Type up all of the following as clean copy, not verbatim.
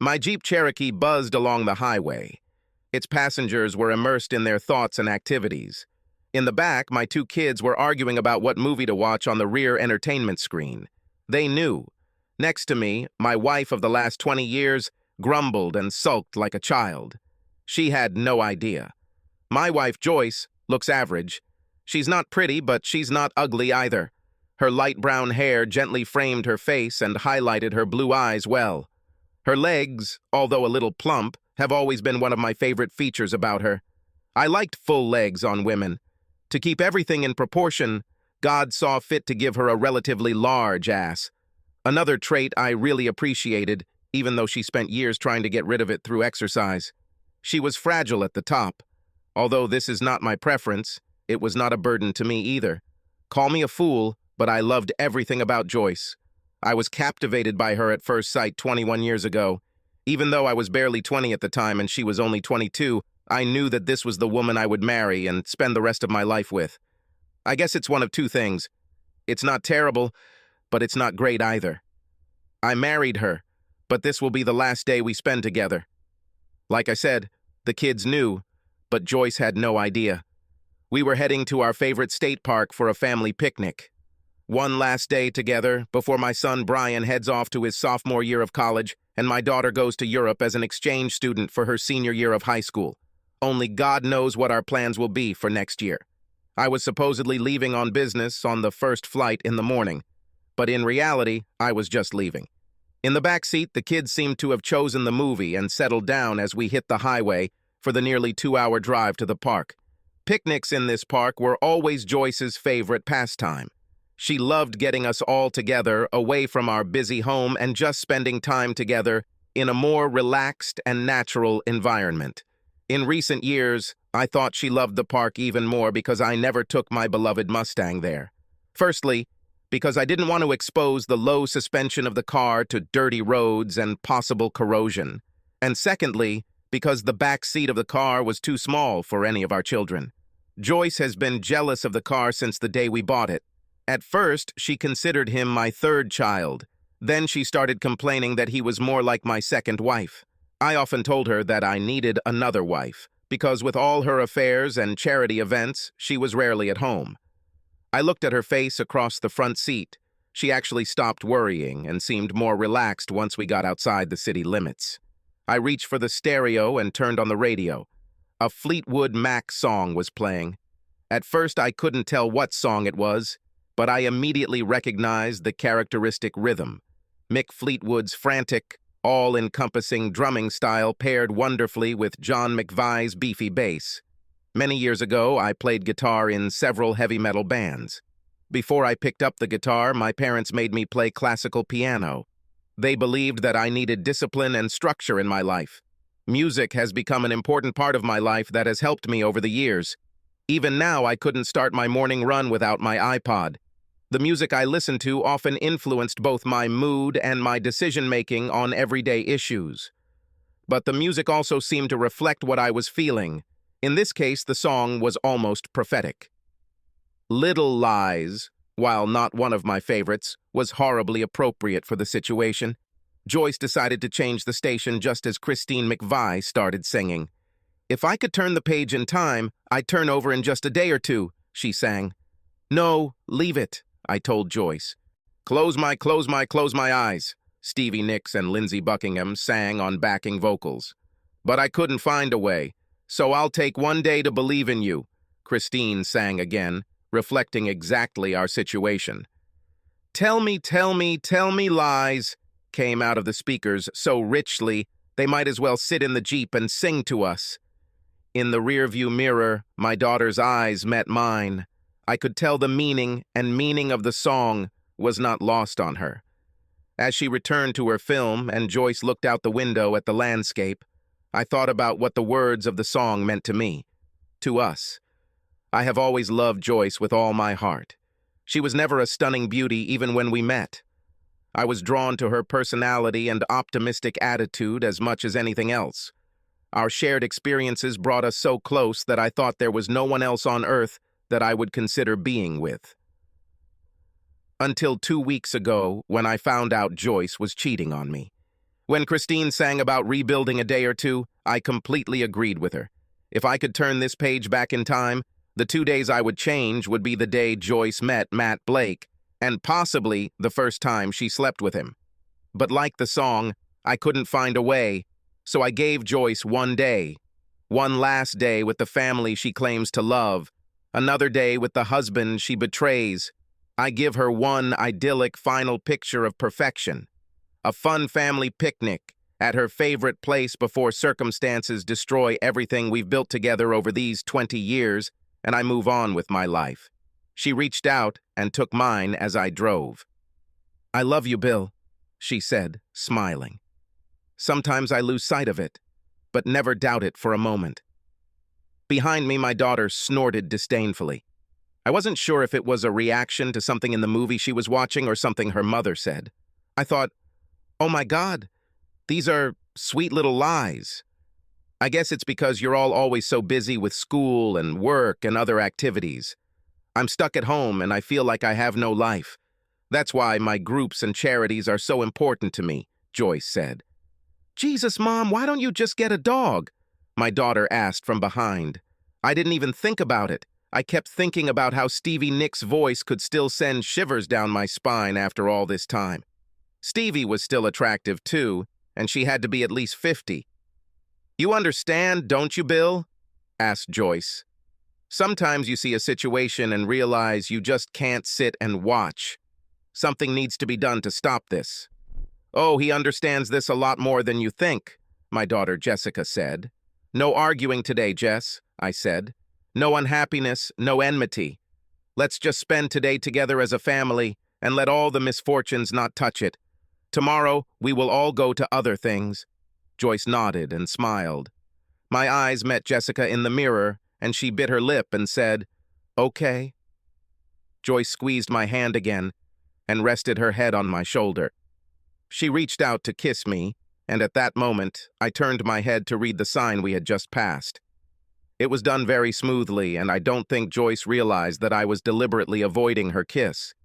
My Jeep Cherokee buzzed along the highway. Its passengers were immersed in their thoughts and activities. In the back, my two kids were arguing about what movie to watch on the rear entertainment screen. They knew. Next to me, my wife of the last 20 years grumbled and sulked like a child. She had no idea. My wife, Joyce, looks average. She's not pretty, but she's not ugly either. Her light brown hair gently framed her face and highlighted her blue eyes well. Her legs, although a little plump, have always been one of my favorite features about her. I liked full legs on women. To keep everything in proportion, God saw fit to give her a relatively large ass. Another trait I really appreciated, even though she spent years trying to get rid of it through exercise. She was fragile at the top. Although this is not my preference, it was not a burden to me either. Call me a fool, but I loved everything about Joyce. I was captivated by her at first sight 21 years ago. Even though I was barely 20 at the time and she was only 22, I knew that this was the woman I would marry and spend the rest of my life with. I guess it's one of two things. It's not terrible, but it's not great either. I married her, but this will be the last day we spend together. Like I said, the kids knew, but Joyce had no idea. We were heading to our favorite state park for a family picnic. One last day together before my son Brian heads off to his sophomore year of college and my daughter goes to Europe as an exchange student for her senior year of high school. Only God knows what our plans will be for next year. I was supposedly leaving on business on the first flight in the morning, but in reality, I was just leaving. In the back seat, the kids seemed to have chosen the movie and settled down as we hit the highway for the nearly 2-hour drive to the park. Picnics in this park were always Joyce's favorite pastime. She loved getting us all together, away from our busy home, and just spending time together in a more relaxed and natural environment. In recent years, I thought she loved the park even more because I never took my beloved Mustang there. Firstly, because I didn't want to expose the low suspension of the car to dirty roads and possible corrosion. And secondly, because the back seat of the car was too small for any of our children. Joyce has been jealous of the car since the day we bought it. At first, she considered him my third child. Then she started complaining that he was more like my second wife. I often told her that I needed another wife, because with all her affairs and charity events, she was rarely at home. I looked at her face across the front seat. She actually stopped worrying and seemed more relaxed once we got outside the city limits. I reached for the stereo and turned on the radio. A Fleetwood Mac song was playing. At first, I couldn't tell what song it was, but I immediately recognized the characteristic rhythm. Mick Fleetwood's frantic, all-encompassing drumming style paired wonderfully with John McVie's beefy bass. Many years ago, I played guitar in several heavy metal bands. Before I picked up the guitar, my parents made me play classical piano. They believed that I needed discipline and structure in my life. Music has become an important part of my life that has helped me over the years. Even now, I couldn't start my morning run without my iPod. The music I listened to often influenced both my mood and my decision-making on everyday issues. But the music also seemed to reflect what I was feeling. In this case, the song was almost prophetic. Little Lies, while not one of my favorites, was horribly appropriate for the situation. Joyce decided to change the station just as Christine McVie started singing. "If I could turn the page in time, I'd turn over in just a day or two," she sang. "No, leave it," I told Joyce. Close my eyes," Stevie Nicks and Lindsey Buckingham sang on backing vocals. "But I couldn't find a way, so I'll take one day to believe in you," Christine sang again, reflecting exactly our situation. Tell me lies," came out of the speakers so richly they might as well sit in the Jeep and sing to us. In the rearview mirror, my daughter's eyes met mine. I could tell the meaning of the song was not lost on her. As she returned to her film and Joyce looked out the window at the landscape, I thought about what the words of the song meant to me, to us. I have always loved Joyce with all my heart. She was never a stunning beauty even when we met. I was drawn to her personality and optimistic attitude as much as anything else. Our shared experiences brought us so close that I thought there was no one else on earth that I would consider being with. Until 2 weeks ago, when I found out Joyce was cheating on me. When Christine sang about rebuilding a day or two, I completely agreed with her. If I could turn this page back in time, the 2 days I would change would be the day Joyce met Matt Blake, and possibly the first time she slept with him. But like the song, I couldn't find a way, so I gave Joyce 1 day. One last day with the family she claims to love, another day with the husband she betrays. I give her one idyllic final picture of perfection. A fun family picnic at her favorite place before circumstances destroy everything we've built together over these 20 years, and I move on with my life. She reached out and took mine as I drove. "I love you, Bill," she said, smiling. Sometimes I lose sight of it, but never doubt it for a moment. Behind me, my daughter snorted disdainfully. I wasn't sure if it was a reaction to something in the movie she was watching or something her mother said. I thought, oh my God, these are sweet little lies. I guess it's because you're all always so busy with school and work and other activities. I'm stuck at home and I feel like I have no life. That's why my groups and charities are so important to me, Joyce said. Jesus, Mom, why don't you just get a dog? My daughter asked from behind. I didn't even think about it. I kept thinking about how Stevie Nicks' voice could still send shivers down my spine after all this time. Stevie was still attractive too, and she had to be at least 50. You understand, don't you, Bill? Asked Joyce. Sometimes you see a situation and realize you just can't sit and watch. Something needs to be done to stop this. Oh, he understands this a lot more than you think, my daughter Jessica said. No arguing today, Jess, I said. No unhappiness, no enmity. Let's just spend today together as a family and let all the misfortunes not touch it. Tomorrow, we will all go to other things. Joyce nodded and smiled. My eyes met Jessica in the mirror, and she bit her lip and said, okay. Joyce squeezed my hand again and rested her head on my shoulder. She reached out to kiss me, and at that moment, I turned my head to read the sign we had just passed. It was done very smoothly, and I don't think Joyce realized that I was deliberately avoiding her kiss.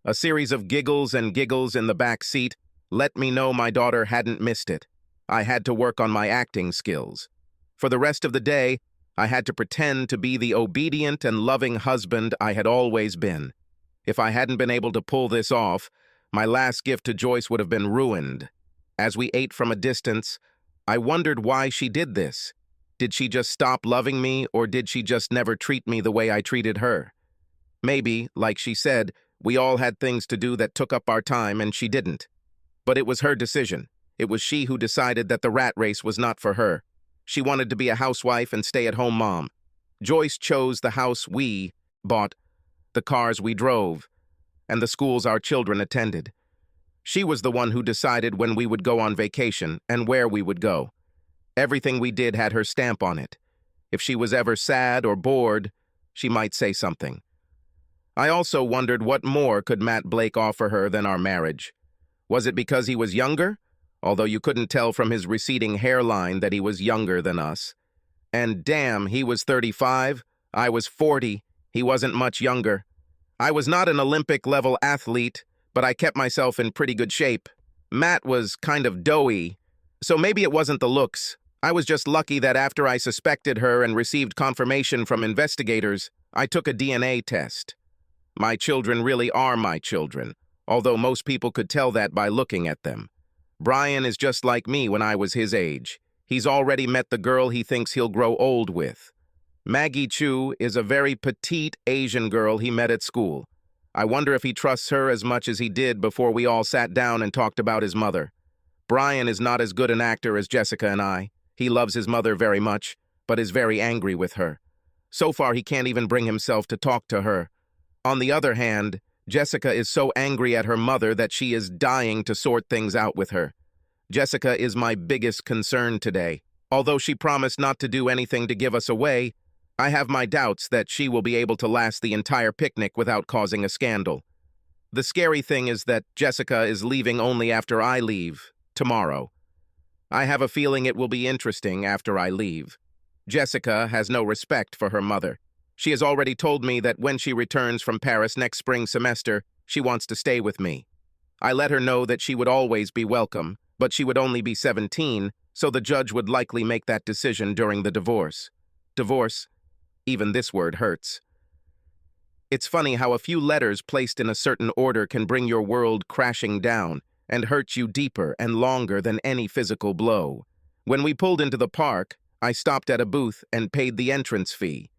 A series of giggles and giggles in the back seat let me know my daughter hadn't missed it. I had to work on my acting skills. For the rest of the day, I had to pretend to be the obedient and loving husband I had always been. If I hadn't been able to pull this off, my last gift to Joyce would have been ruined. As we ate from a distance, I wondered why she did this. Did she just stop loving me, or did she just never treat me the way I treated her? Maybe, like she said, we all had things to do that took up our time and she didn't. But it was her decision. It was she who decided that the rat race was not for her. She wanted to be a housewife and stay-at-home mom. Joyce chose the house we bought, the cars we drove, and the schools our children attended. She was the one who decided when we would go on vacation and where we would go. Everything we did had her stamp on it. If she was ever sad or bored, she might say something. I also wondered what more could Matt Blake offer her than our marriage. Was it because he was younger? Although you couldn't tell from his receding hairline that he was younger than us. And damn, he was 35, I was 40, he wasn't much younger. I was not an Olympic-level athlete, but I kept myself in pretty good shape. Matt was kind of doughy, so maybe it wasn't the looks. I was just lucky that after I suspected her and received confirmation from investigators, I took a DNA test. My children really are my children, although most people could tell that by looking at them. Brian is just like me when I was his age. He's already met the girl he thinks he'll grow old with. Maggie Chu is a very petite Asian girl he met at school. I wonder if he trusts her as much as he did before we all sat down and talked about his mother. Brian is not as good an actor as Jessica and I. He loves his mother very much, but is very angry with her. So far, he can't even bring himself to talk to her. On the other hand, Jessica is so angry at her mother that she is dying to sort things out with her. Jessica is my biggest concern today. Although she promised not to do anything to give us away, I have my doubts that she will be able to last the entire picnic without causing a scandal. The scary thing is that Jessica is leaving only after I leave, tomorrow. I have a feeling it will be interesting after I leave. Jessica has no respect for her mother. She has already told me that when she returns from Paris next spring semester, she wants to stay with me. I let her know that she would always be welcome, but she would only be 17, so the judge would likely make that decision during the divorce. Divorce, even this word hurts. It's funny how a few letters placed in a certain order can bring your world crashing down and hurt you deeper and longer than any physical blow. When we pulled into the park, I stopped at a booth and paid the entrance fee.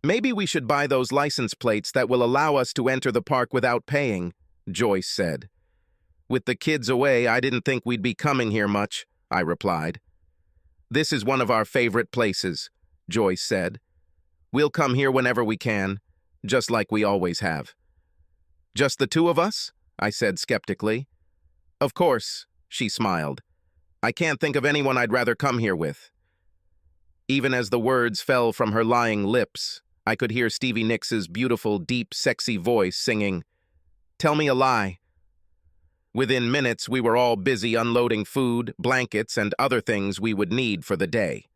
Maybe we should buy those license plates that will allow us to enter the park without paying, Joyce said. With the kids away, I didn't think we'd be coming here much, I replied. This is one of our favorite places, Joyce said. We'll come here whenever we can, just like we always have. Just the two of us? I said skeptically. Of course, she smiled. I can't think of anyone I'd rather come here with. Even as the words fell from her lying lips, I could hear Stevie Nicks' beautiful, deep, sexy voice singing, "Tell me a lie." Within minutes, we were all busy unloading food, blankets, and other things we would need for the day.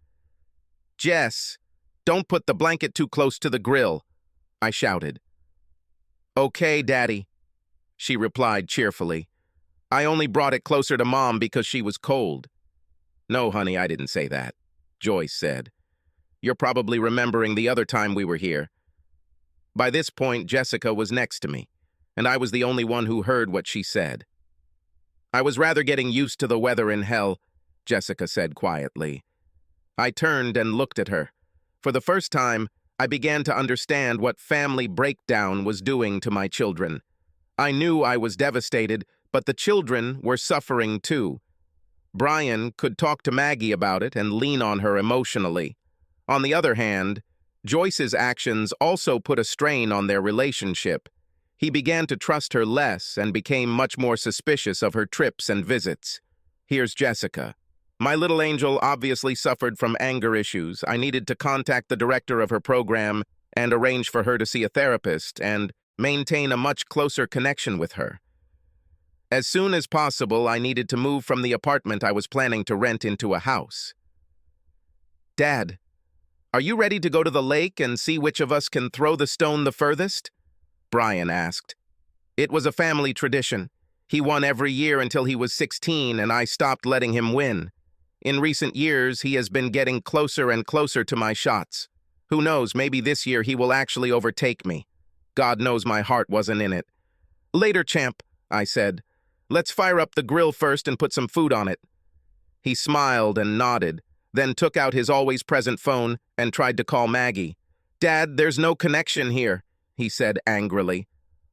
"Jess, don't put the blanket too close to the grill," I shouted. "Okay, Daddy," she replied cheerfully. "I only brought it closer to Mom because she was cold." "No, honey, I didn't say that," Joyce said. "You're probably remembering the other time we were here." By this point, Jessica was next to me, and I was the only one who heard what she said. "I was rather getting used to the weather in hell," Jessica said quietly. I turned and looked at her. For the first time, I began to understand what family breakdown was doing to my children. I knew I was devastated, but the children were suffering too. Brian could talk to Maggie about it and lean on her emotionally. On the other hand, Joyce's actions also put a strain on their relationship. He began to trust her less and became much more suspicious of her trips and visits. Here's Jessica. My little angel obviously suffered from anger issues. I needed to contact the director of her program and arrange for her to see a therapist and maintain a much closer connection with her. As soon as possible, I needed to move from the apartment I was planning to rent into a house. "Dad, are you ready to go to the lake and see which of us can throw the stone the furthest?" Brian asked. It was a family tradition. He won every year until he was 16, and I stopped letting him win. In recent years, he has been getting closer and closer to my shots. Who knows, maybe this year he will actually overtake me. God knows my heart wasn't in it. "Later, champ," I said. "Let's fire up the grill first and put some food on it." He smiled and nodded, then took out his always-present phone and tried to call Maggie. "Dad, there's no connection here," he said angrily.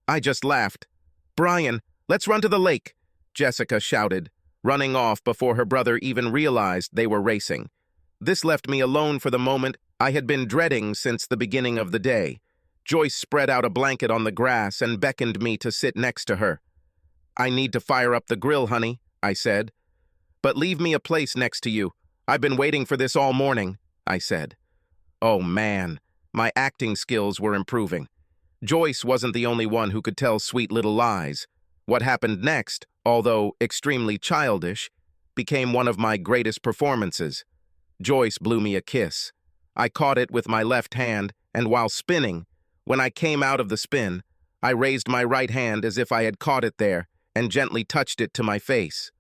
I just laughed. "Brian, let's run to the lake," Jessica shouted, running off before her brother even realized they were racing. This left me alone for the moment I had been dreading since the beginning of the day. Joyce spread out a blanket on the grass and beckoned me to sit next to her. "I need to fire up the grill, honey," I said. "But leave me a place next to you. I've been waiting for this all morning," I said. Oh man, my acting skills were improving. Joyce wasn't the only one who could tell sweet little lies. What happened next, although extremely childish, became one of my greatest performances. Joyce blew me a kiss. I caught it with my left hand, and while spinning, when I came out of the spin, I raised my right hand as if I had caught it there and gently touched it to my face.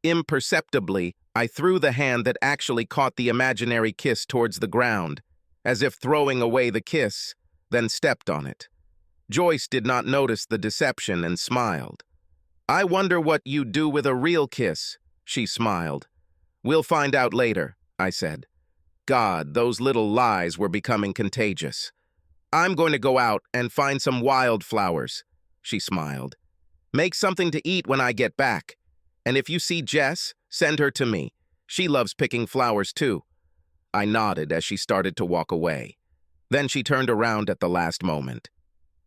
Imperceptibly, I threw the hand that actually caught the imaginary kiss towards the ground, as if throwing away the kiss, then stepped on it. Joyce did not notice the deception and smiled. "I wonder what you do with a real kiss," she smiled. "We'll find out later," I said. God, those little lies were becoming contagious. "I'm going to go out and find some wildflowers," she smiled. "Make something to eat when I get back. And if you see Jess, send her to me. She loves picking flowers too." I nodded as she started to walk away. Then she turned around at the last moment.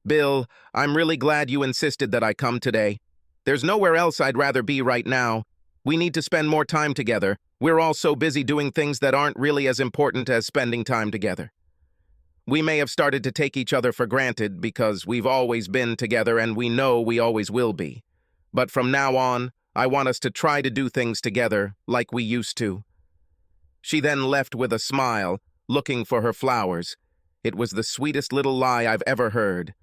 "Bill, I'm really glad you insisted that I come today. There's nowhere else I'd rather be right now. We need to spend more time together. We're all so busy doing things that aren't really as important as spending time together. We may have started to take each other for granted because we've always been together and we know we always will be. But from now on, I want us to try to do things together like we used to." She then left with a smile, looking for her flowers. It was the sweetest little lie I've ever heard.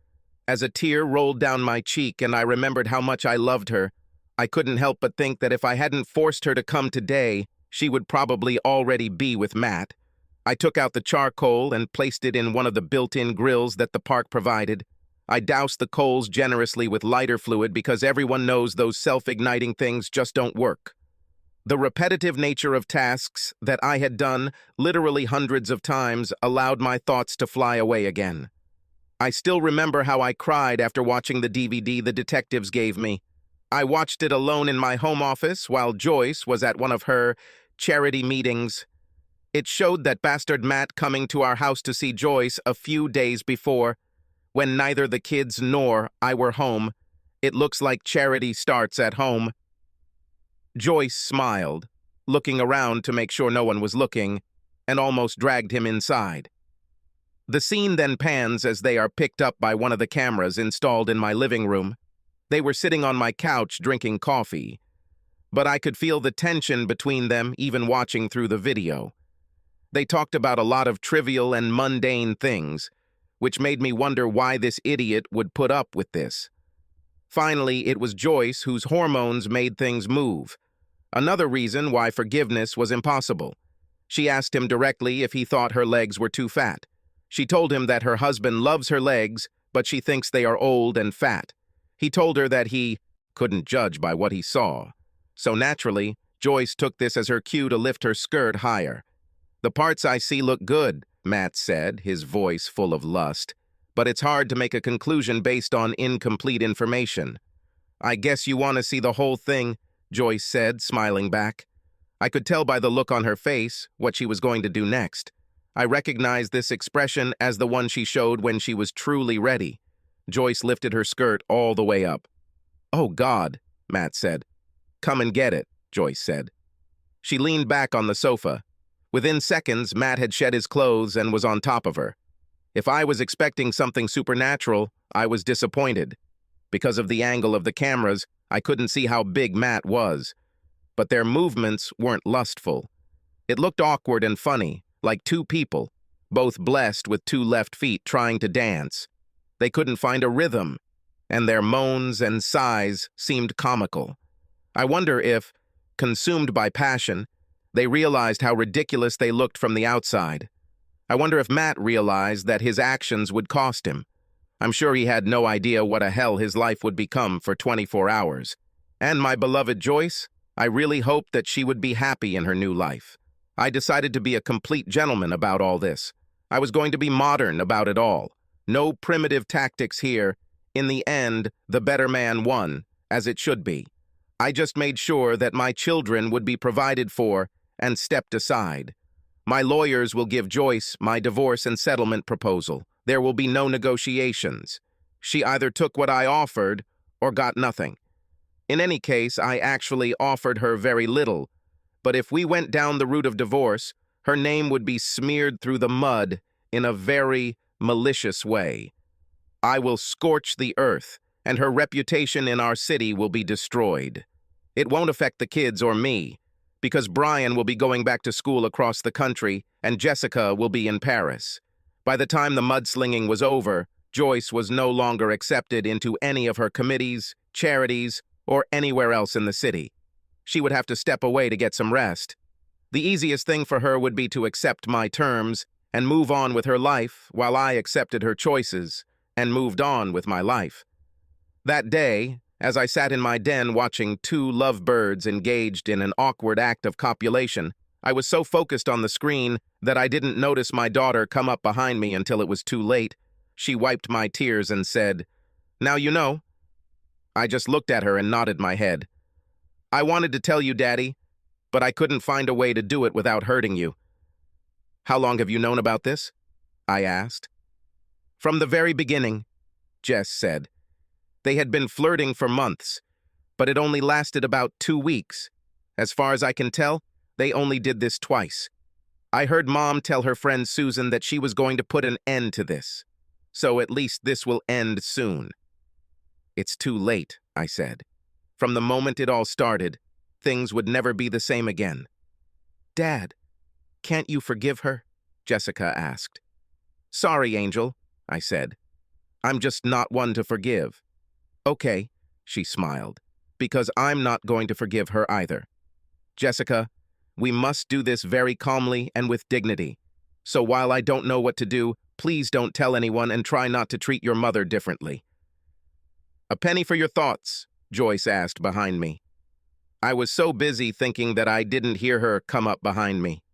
As a tear rolled down my cheek and I remembered how much I loved her, I couldn't help but think that if I hadn't forced her to come today, she would probably already be with Matt. I took out the charcoal and placed it in one of the built-in grills that the park provided. I doused the coals generously with lighter fluid because everyone knows those self-igniting things just don't work. The repetitive nature of tasks that I had done literally hundreds of times allowed my thoughts to fly away again. I still remember how I cried after watching the DVD the detectives gave me. I watched it alone in my home office while Joyce was at one of her charity meetings. It showed that bastard Matt coming to our house to see Joyce a few days before, when neither the kids nor I were home. It looks like charity starts at home. Joyce smiled, looking around to make sure no one was looking, and almost dragged him inside. The scene then pans as they are picked up by one of the cameras installed in my living room. They were sitting on my couch drinking coffee, but I could feel the tension between them even watching through the video. They talked about a lot of trivial and mundane things, which made me wonder why this idiot would put up with this. Finally, it was Joyce whose hormones made things move. Another reason why forgiveness was impossible. She asked him directly if he thought her legs were too fat. She told him that her husband loves her legs, but she thinks they are old and fat. He told her that he couldn't judge by what he saw. So naturally, Joyce took this as her cue to lift her skirt higher. "The parts I see look good," Matt said, his voice full of lust. "But it's hard to make a conclusion based on incomplete information." "I guess you want to see the whole thing," Joyce said, smiling back. I could tell by the look on her face what she was going to do next. I recognized this expression as the one she showed when she was truly ready. Joyce lifted her skirt all the way up. "Oh, God," Matt said. "Come and get it," Joyce said. She leaned back on the sofa. Within seconds, Matt had shed his clothes and was on top of her. If I was expecting something supernatural, I was disappointed. Because of the angle of the cameras, I couldn't see how big Matt was. But their movements weren't lustful. It looked awkward and funny, like two people, both blessed with two left feet trying to dance. They couldn't find a rhythm, and their moans and sighs seemed comical. I wonder if, consumed by passion, they realized how ridiculous they looked from the outside. I wonder if Matt realized that his actions would cost him. I'm sure he had no idea what a hell his life would become for 24 hours. And my beloved Joyce, I really hoped that she would be happy in her new life. I decided to be a complete gentleman about all this. I was going to be modern about it all. No primitive tactics here. In the end, the better man won, as it should be. I just made sure that my children would be provided for and stepped aside. My lawyers will give Joyce my divorce and settlement proposal. There will be no negotiations. She either took what I offered or got nothing. In any case, I actually offered her very little. But if we went down the route of divorce, her name would be smeared through the mud in a very malicious way. I will scorch the earth, and her reputation in our city will be destroyed. It won't affect the kids or me, because Brian will be going back to school across the country, and Jessica will be in Paris. By the time the mudslinging was over, Joyce was no longer accepted into any of her committees, charities, or anywhere else in the city. She would have to step away to get some rest. The easiest thing for her would be to accept my terms and move on with her life while I accepted her choices and moved on with my life. That day, as I sat in my den watching two lovebirds engaged in an awkward act of copulation, I was so focused on the screen that I didn't notice my daughter come up behind me until it was too late. She wiped my tears and said, "Now you know." I just looked at her and nodded my head. "I wanted to tell you, Daddy, but I couldn't find a way to do it without hurting you." "How long have you known about this?" I asked. "From the very beginning," Jess said. "They had been flirting for months, but it only lasted about 2 weeks. As far as I can tell, they only did this twice. I heard Mom tell her friend Susan that she was going to put an end to this. So at least this will end soon." "It's too late," I said. "From the moment it all started, things would never be the same again." "Dad, can't you forgive her?" Jessica asked. "Sorry, Angel," I said. "I'm just not one to forgive." "Okay," she smiled, because I'm not going to forgive her either. Jessica, we must do this very calmly and with dignity. So while I don't know what to do, please don't tell anyone and try not to treat your mother differently. A penny for your thoughts, Joyce asked behind me. I was so busy thinking that I didn't hear her come up behind me.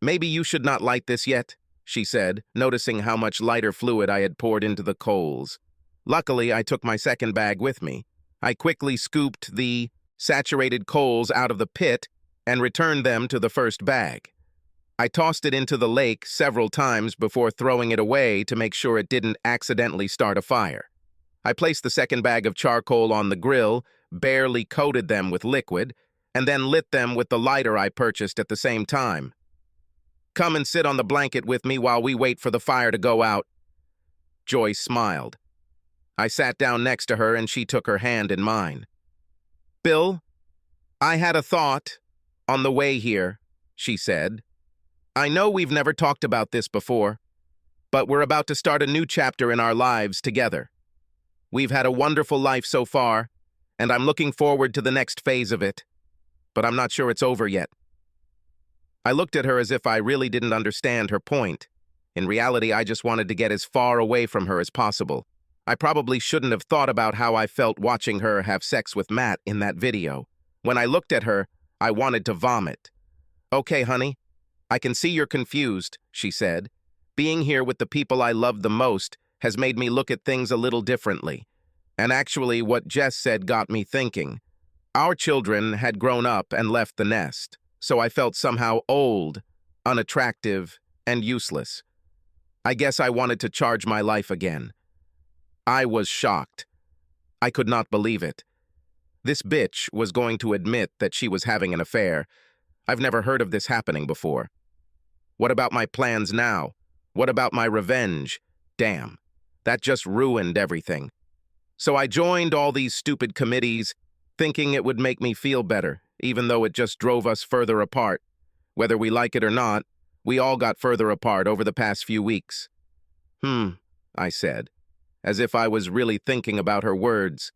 Maybe you should not light this yet, she said, noticing how much lighter fluid I had poured into the coals. Luckily, I took my second bag with me. I quickly scooped the saturated coals out of the pit and returned them to the first bag. I tossed it into the lake several times before throwing it away to make sure it didn't accidentally start a fire. I placed the second bag of charcoal on the grill, barely coated them with liquid, and then lit them with the lighter I purchased at the same time. Come and sit on the blanket with me while we wait for the fire to go out. Joyce smiled. I sat down next to her and she took her hand in mine. Bill, I had a thought on the way here, she said. I know we've never talked about this before, but we're about to start a new chapter in our lives together. We've had a wonderful life so far, and I'm looking forward to the next phase of it, but I'm not sure it's over yet. I looked at her as if I really didn't understand her point. In reality, I just wanted to get as far away from her as possible. I probably shouldn't have thought about how I felt watching her have sex with Matt in that video. When I looked at her, I wanted to vomit. Okay, honey, I can see you're confused, she said. Being here with the people I love the most has made me look at things a little differently. And actually, what Jess said got me thinking. Our children had grown up and left the nest, so I felt somehow old, unattractive, and useless. I guess I wanted to charge my life again. I was shocked. I could not believe it. This bitch was going to admit that she was having an affair. I've never heard of this happening before. What about my plans now? What about my revenge? Damn, that just ruined everything. So I joined all these stupid committees, thinking it would make me feel better, even though it just drove us further apart. Whether we like it or not, we all got further apart over the past few weeks. I said, as if I was really thinking about her words.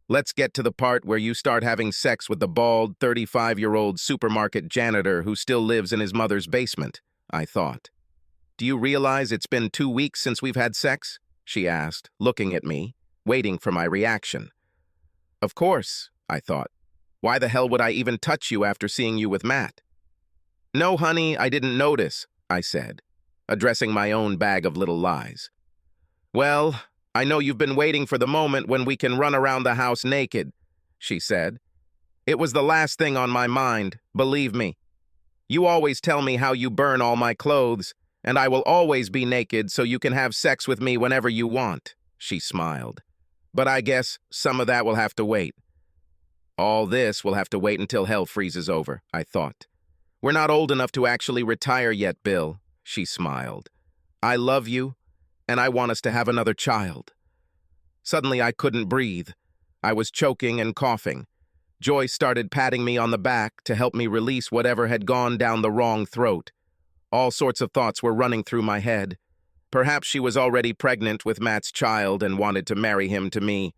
Let's get to the part where you start having sex with the bald, 35-year-old supermarket janitor who still lives in his mother's basement, I thought. Do you realize it's been 2 weeks since we've had sex? She asked, looking at me, waiting for my reaction. Of course, I thought. Why the hell would I even touch you after seeing you with Matt? No, honey, I didn't notice, I said, addressing my own bag of little lies. Well, I know you've been waiting for the moment when we can run around the house naked, she said. It was the last thing on my mind, believe me. You always tell me how you burn all my clothes, and I will always be naked so you can have sex with me whenever you want, she smiled. But I guess some of that will have to wait. All this will have to wait until hell freezes over, I thought. We're not old enough to actually retire yet, Bill, she smiled. I love you, and I want us to have another child. Suddenly I couldn't breathe. I was choking and coughing. Joyce started patting me on the back to help me release whatever had gone down the wrong throat. All sorts of thoughts were running through my head. Perhaps she was already pregnant with Matt's child and wanted to marry him to me.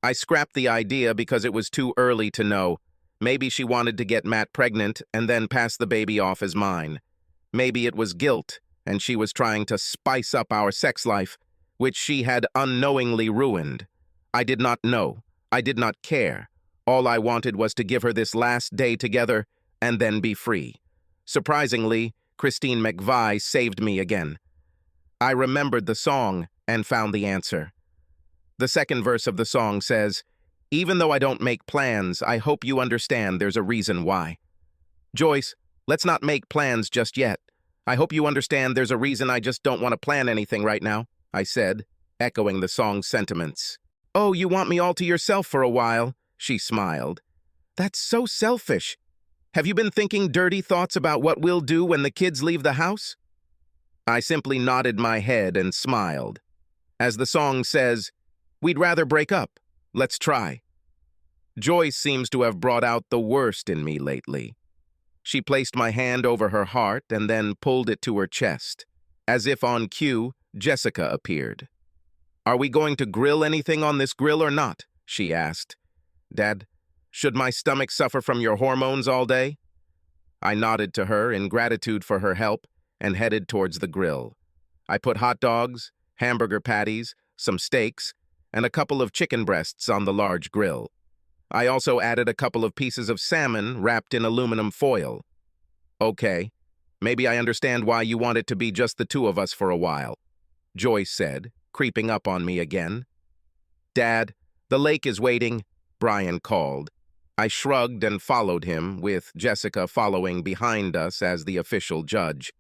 I scrapped the idea because it was too early to know. Maybe she wanted to get Matt pregnant and then pass the baby off as mine. Maybe it was guilt, and she was trying to spice up our sex life, which she had unknowingly ruined. I did not know. I did not care. All I wanted was to give her this last day together and then be free. Surprisingly, Christine McVie saved me again. I remembered the song and found the answer. The second verse of the song says, "Even though I don't make plans, I hope you understand there's a reason why." Joyce, let's not make plans just yet. I hope you understand there's a reason I just don't want to plan anything right now, I said, echoing the song's sentiments. Oh, you want me all to yourself for a while, she smiled. That's so selfish. Have you been thinking dirty thoughts about what we'll do when the kids leave the house? I simply nodded my head and smiled. As the song says, we'd rather break up. Let's try. Joyce seems to have brought out the worst in me lately. She placed my hand over her heart and then pulled it to her chest. As if on cue, Jessica appeared. Are we going to grill anything on this grill or not? She asked. Dad, should my stomach suffer from your hormones all day? I nodded to her in gratitude for her help and headed towards the grill. I put hot dogs, hamburger patties, some steaks, and a couple of chicken breasts on the large grill. I also added a couple of pieces of salmon wrapped in aluminum foil. Okay, maybe I understand why you want it to be just the two of us for a while, Joyce said, creeping up on me again. Dad, the lake is waiting, Brian called. I shrugged and followed him, with Jessica following behind us as the official judge.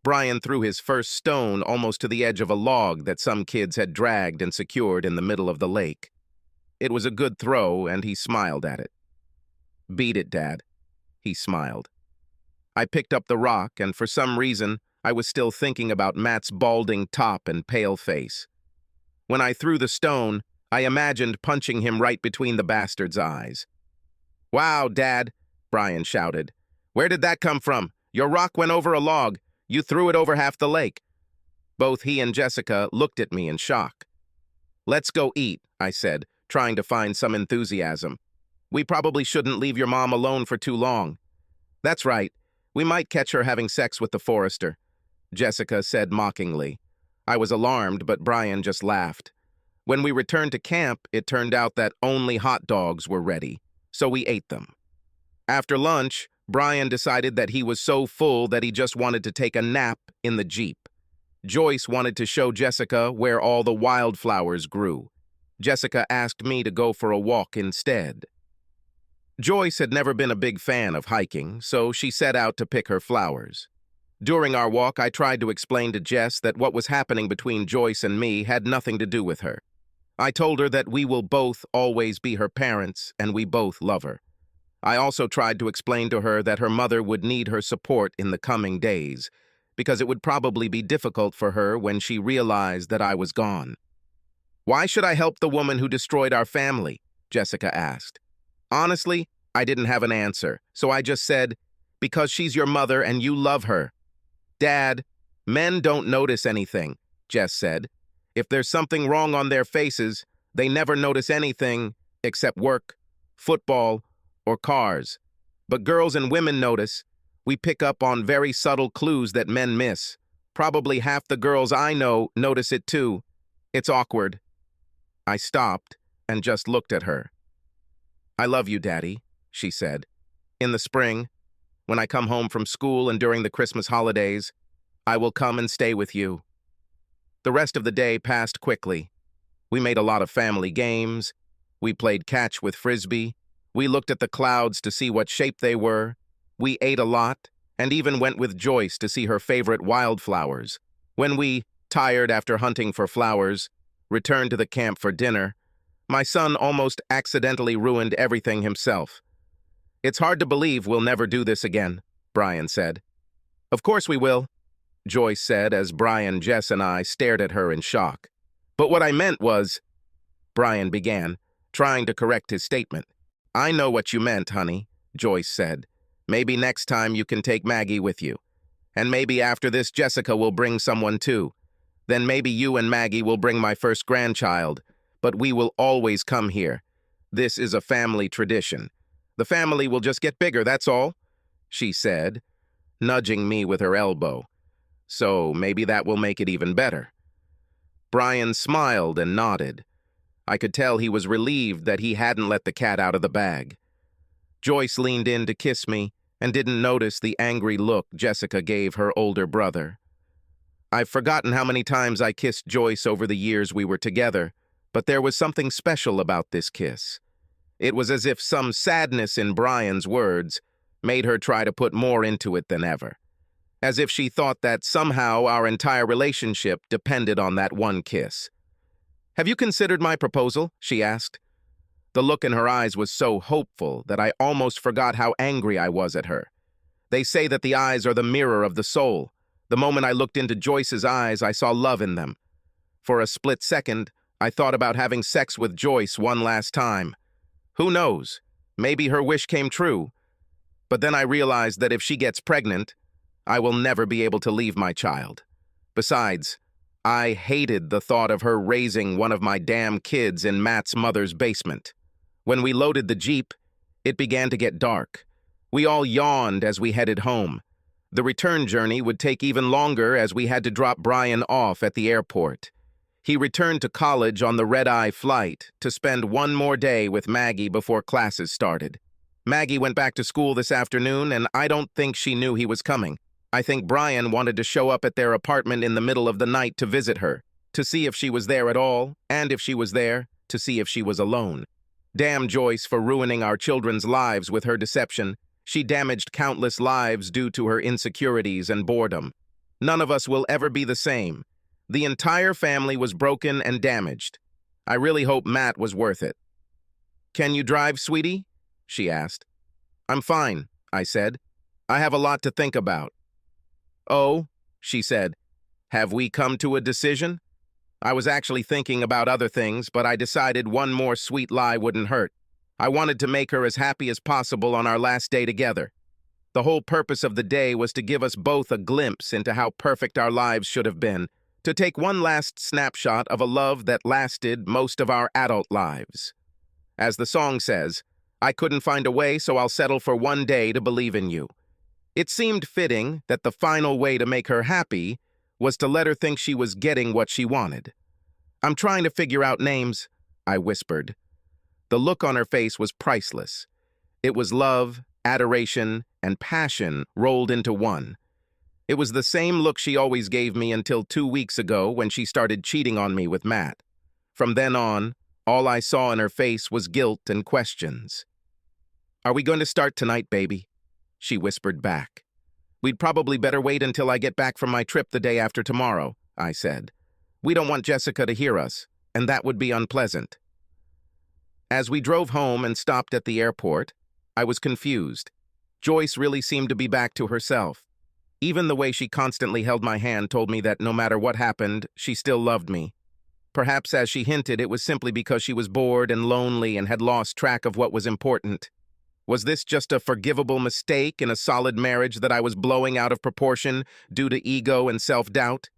Brian threw his first stone almost to the edge of a log that some kids had dragged and secured in the middle of the lake. It was a good throw, and he smiled at it. Beat it, Dad, he smiled. I picked up the rock, and for some reason, I was still thinking about Matt's balding top and pale face. When I threw the stone, I imagined punching him right between the bastard's eyes. Wow, Dad, Brian shouted. Where did that come from? Your rock went over a log. You threw it over half the lake. Both he and Jessica looked at me in shock. Let's go eat, I said, trying to find some enthusiasm. We probably shouldn't leave your mom alone for too long. That's right. We might catch her having sex with the forester, Jessica said mockingly. I was alarmed, but Brian just laughed. When we returned to camp, it turned out that only hot dogs were ready, so we ate them. After lunch, Brian decided that he was so full that he just wanted to take a nap in the Jeep. Joyce wanted to show Jessica where all the wildflowers grew. Jessica asked me to go for a walk instead. Joyce had never been a big fan of hiking, so she set out to pick her flowers. During our walk, I tried to explain to Jess that what was happening between Joyce and me had nothing to do with her. I told her that we will both always be her parents and we both love her. I also tried to explain to her that her mother would need her support in the coming days, because it would probably be difficult for her when she realized that I was gone. Why should I help the woman who destroyed our family? Jessica asked. Honestly, I didn't have an answer, so I just said, because she's your mother and you love her. Dad, men don't notice anything, Jess said. If there's something wrong on their faces, they never notice anything except work, football, or cars. But girls and women notice. We pick up on very subtle clues that men miss. Probably half the girls I know notice it too. It's awkward. I stopped and just looked at her. I love you, Daddy, she said. In the spring, when I come home from school and during the Christmas holidays, I will come and stay with you. The rest of the day passed quickly. We made a lot of family games. We played catch with Frisbee. We looked at the clouds to see what shape they were. We ate a lot, and even went with Joyce to see her favorite wildflowers. When we, tired after hunting for flowers, returned to the camp for dinner, my son almost accidentally ruined everything himself. It's hard to believe we'll never do this again, Brian said. Of course we will, Joyce said as Brian, Jess, and I stared at her in shock. But what I meant was, Brian began, trying to correct his statement. I know what you meant, honey, Joyce said. Maybe next time you can take Maggie with you. And maybe after this Jessica will bring someone too. Then maybe you and Maggie will bring my first grandchild. But we will always come here. This is a family tradition. The family will just get bigger, that's all, she said, nudging me with her elbow. So maybe that will make it even better. Brian smiled and nodded. I could tell he was relieved that he hadn't let the cat out of the bag. Joyce leaned in to kiss me and didn't notice the angry look Jessica gave her older brother. I've forgotten how many times I kissed Joyce over the years we were together, but there was something special about this kiss. It was as if some sadness in Brian's words made her try to put more into it than ever. As if she thought that somehow our entire relationship depended on that one kiss. Have you considered my proposal? She asked. The look in her eyes was so hopeful that I almost forgot how angry I was at her. They say that the eyes are the mirror of the soul. The moment I looked into Joyce's eyes, I saw love in them. For a split second, I thought about having sex with Joyce one last time. Who knows? Maybe her wish came true. But then I realized that if she gets pregnant, I will never be able to leave my child. Besides, I hated the thought of her raising one of my damn kids in Matt's mother's basement. When we loaded the Jeep, it began to get dark. We all yawned as we headed home. The return journey would take even longer as we had to drop Brian off at the airport. He returned to college on the red-eye flight to spend one more day with Maggie before classes started. Maggie went back to school this afternoon, and I don't think she knew he was coming. I think Brian wanted to show up at their apartment in the middle of the night to visit her, to see if she was there at all, and if she was there, to see if she was alone. Damn Joyce for ruining our children's lives with her deception. She damaged countless lives due to her insecurities and boredom. None of us will ever be the same. The entire family was broken and damaged. I really hope Matt was worth it. "Can you drive, sweetie?" she asked. "I'm fine," I said. "I have a lot to think about." "Oh," she said. "Have we come to a decision?" I was actually thinking about other things, but I decided one more sweet lie wouldn't hurt. I wanted to make her as happy as possible on our last day together. The whole purpose of the day was to give us both a glimpse into how perfect our lives should have been, to take one last snapshot of a love that lasted most of our adult lives. As the song says, "I couldn't find a way, so I'll settle for one day to believe in you." It seemed fitting that the final way to make her happy was to let her think she was getting what she wanted. "I'm trying to figure out names," I whispered. The look on her face was priceless. It was love, adoration, and passion rolled into one. It was the same look she always gave me until 2 weeks ago when she started cheating on me with Matt. From then on, all I saw in her face was guilt and questions. "Are we going to start tonight, baby?" she whispered back. "We'd probably better wait until I get back from my trip the day after tomorrow," I said. "We don't want Jessica to hear us, and that would be unpleasant." As we drove home and stopped at the airport, I was confused. Joyce really seemed to be back to herself. Even the way she constantly held my hand told me that no matter what happened, she still loved me. Perhaps, as she hinted, it was simply because she was bored and lonely and had lost track of what was important. Was this just a forgivable mistake in a solid marriage that I was blowing out of proportion due to ego and self-doubt?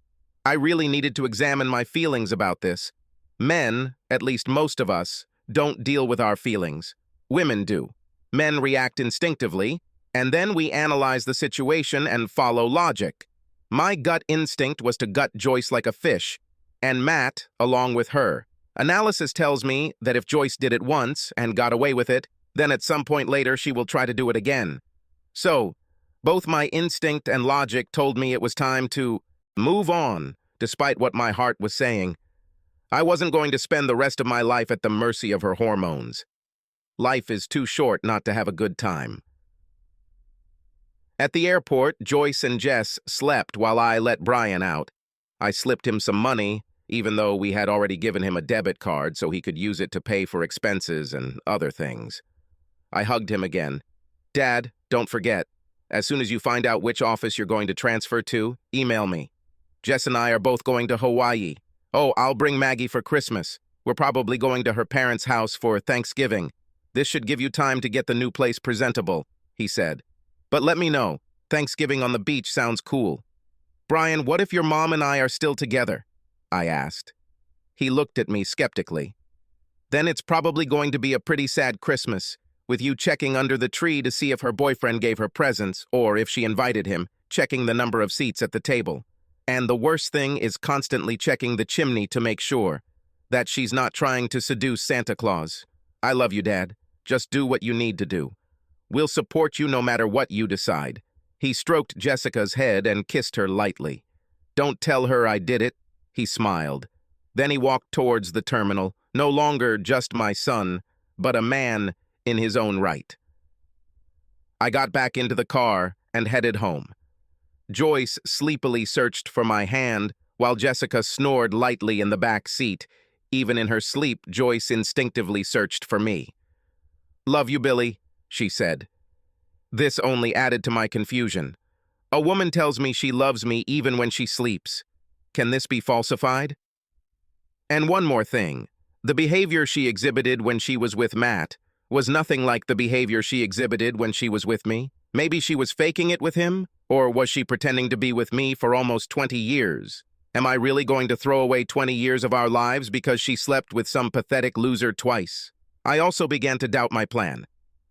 I really needed to examine my feelings about this. Men, at least most of us, don't deal with our feelings. Women do. Men react instinctively, and then we analyze the situation and follow logic. My gut instinct was to gut Joyce like a fish, and Matt along with her. Analysis tells me that if Joyce did it once and got away with it, then at some point later she will try to do it again. So, both my instinct and logic told me it was time to move on, despite what my heart was saying. I wasn't going to spend the rest of my life at the mercy of her hormones. Life is too short not to have a good time. At the airport, Joyce and Jess slept while I let Brian out. I slipped him some money, even though we had already given him a debit card so he could use it to pay for expenses and other things. I hugged him again. "Dad, don't forget, as soon as you find out which office you're going to transfer to, email me. Jess and I are both going to Hawaii. Oh, I'll bring Maggie for Christmas. We're probably going to her parents' house for Thanksgiving. This should give you time to get the new place presentable," he said. "But let me know. Thanksgiving on the beach sounds cool." "Brian, what if your mom and I are still together?" I asked. He looked at me skeptically. "Then it's probably going to be a pretty sad Christmas, with you checking under the tree to see if her boyfriend gave her presents, or if she invited him, checking the number of seats at the table. And the worst thing is constantly checking the chimney to make sure that she's not trying to seduce Santa Claus. I love you, Dad. Just do what you need to do. We'll support you no matter what you decide." He stroked Jessica's head and kissed her lightly. "Don't tell her I did it," he smiled. Then he walked towards the terminal, no longer just my son, but a man in his own right. I got back into the car and headed home. Joyce sleepily searched for my hand, while Jessica snored lightly in the back seat. Even in her sleep, Joyce instinctively searched for me. "Love you, Billy," she said. This only added to my confusion. A woman tells me she loves me even when she sleeps. Can this be falsified? And one more thing. The behavior she exhibited when she was with Matt was nothing like the behavior she exhibited when she was with me. Maybe she was faking it with him, or was she pretending to be with me for almost 20 years? Am I really going to throw away 20 years of our lives because she slept with some pathetic loser twice? I also began to doubt my plan.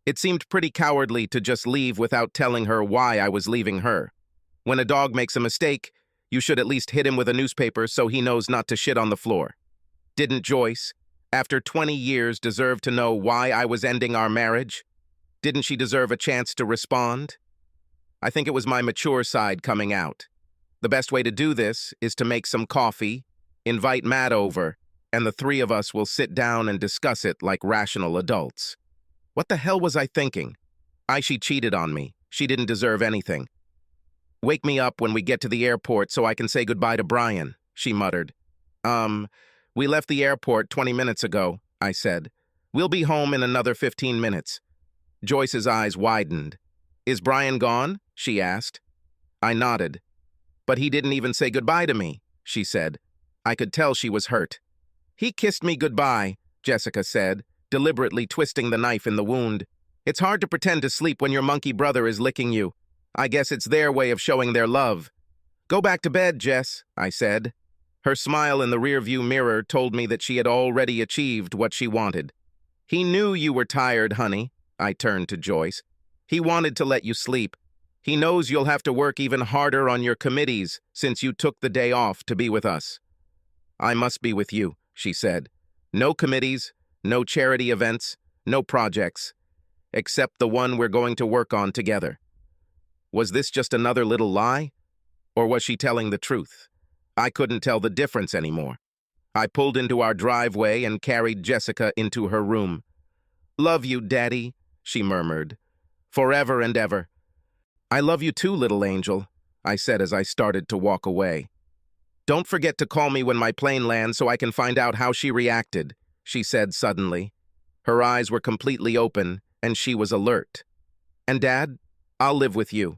It seemed pretty cowardly to just leave without telling her why I was leaving her. When a dog makes a mistake, you should at least hit him with a newspaper so he knows not to shit on the floor. Didn't Joyce, after 20 years, deserve to know why I was ending our marriage? Didn't she deserve a chance to respond? I think it was my mature side coming out. The best way to do this is to make some coffee, invite Matt over, and the three of us will sit down and discuss it like rational adults. What the hell was I thinking? She cheated on me. She didn't deserve anything. Wake me up when we get to the airport so I can say goodbye to Brian, she muttered. We left the airport 20 minutes ago, I said. We'll be home in another 15 minutes. Joyce's eyes widened. Is Brian gone? She asked. I nodded. But he didn't even say goodbye to me, she said. I could tell she was hurt. He kissed me goodbye, Jessica said, deliberately twisting the knife in the wound. It's hard to pretend to sleep when your monkey brother is licking you. I guess it's their way of showing their love. Go back to bed, Jess, I said. Her smile in the rearview mirror told me that she had already achieved what she wanted. He knew you were tired, honey, I turned to Joyce. He wanted to let you sleep. He knows you'll have to work even harder on your committees since you took the day off to be with us. I must be with you, she said. No committees, no charity events, no projects, except the one we're going to work on together. Was this just another little lie? Or was she telling the truth? I couldn't tell the difference anymore. I pulled into our driveway and carried Jessica into her room. Love you, Daddy, she murmured. Forever and ever. I love you too, little angel, I said as I started to walk away. Don't forget to call me when my plane lands so I can find out how she reacted, she said suddenly. Her eyes were completely open, and she was alert. And Dad, I'll live with you.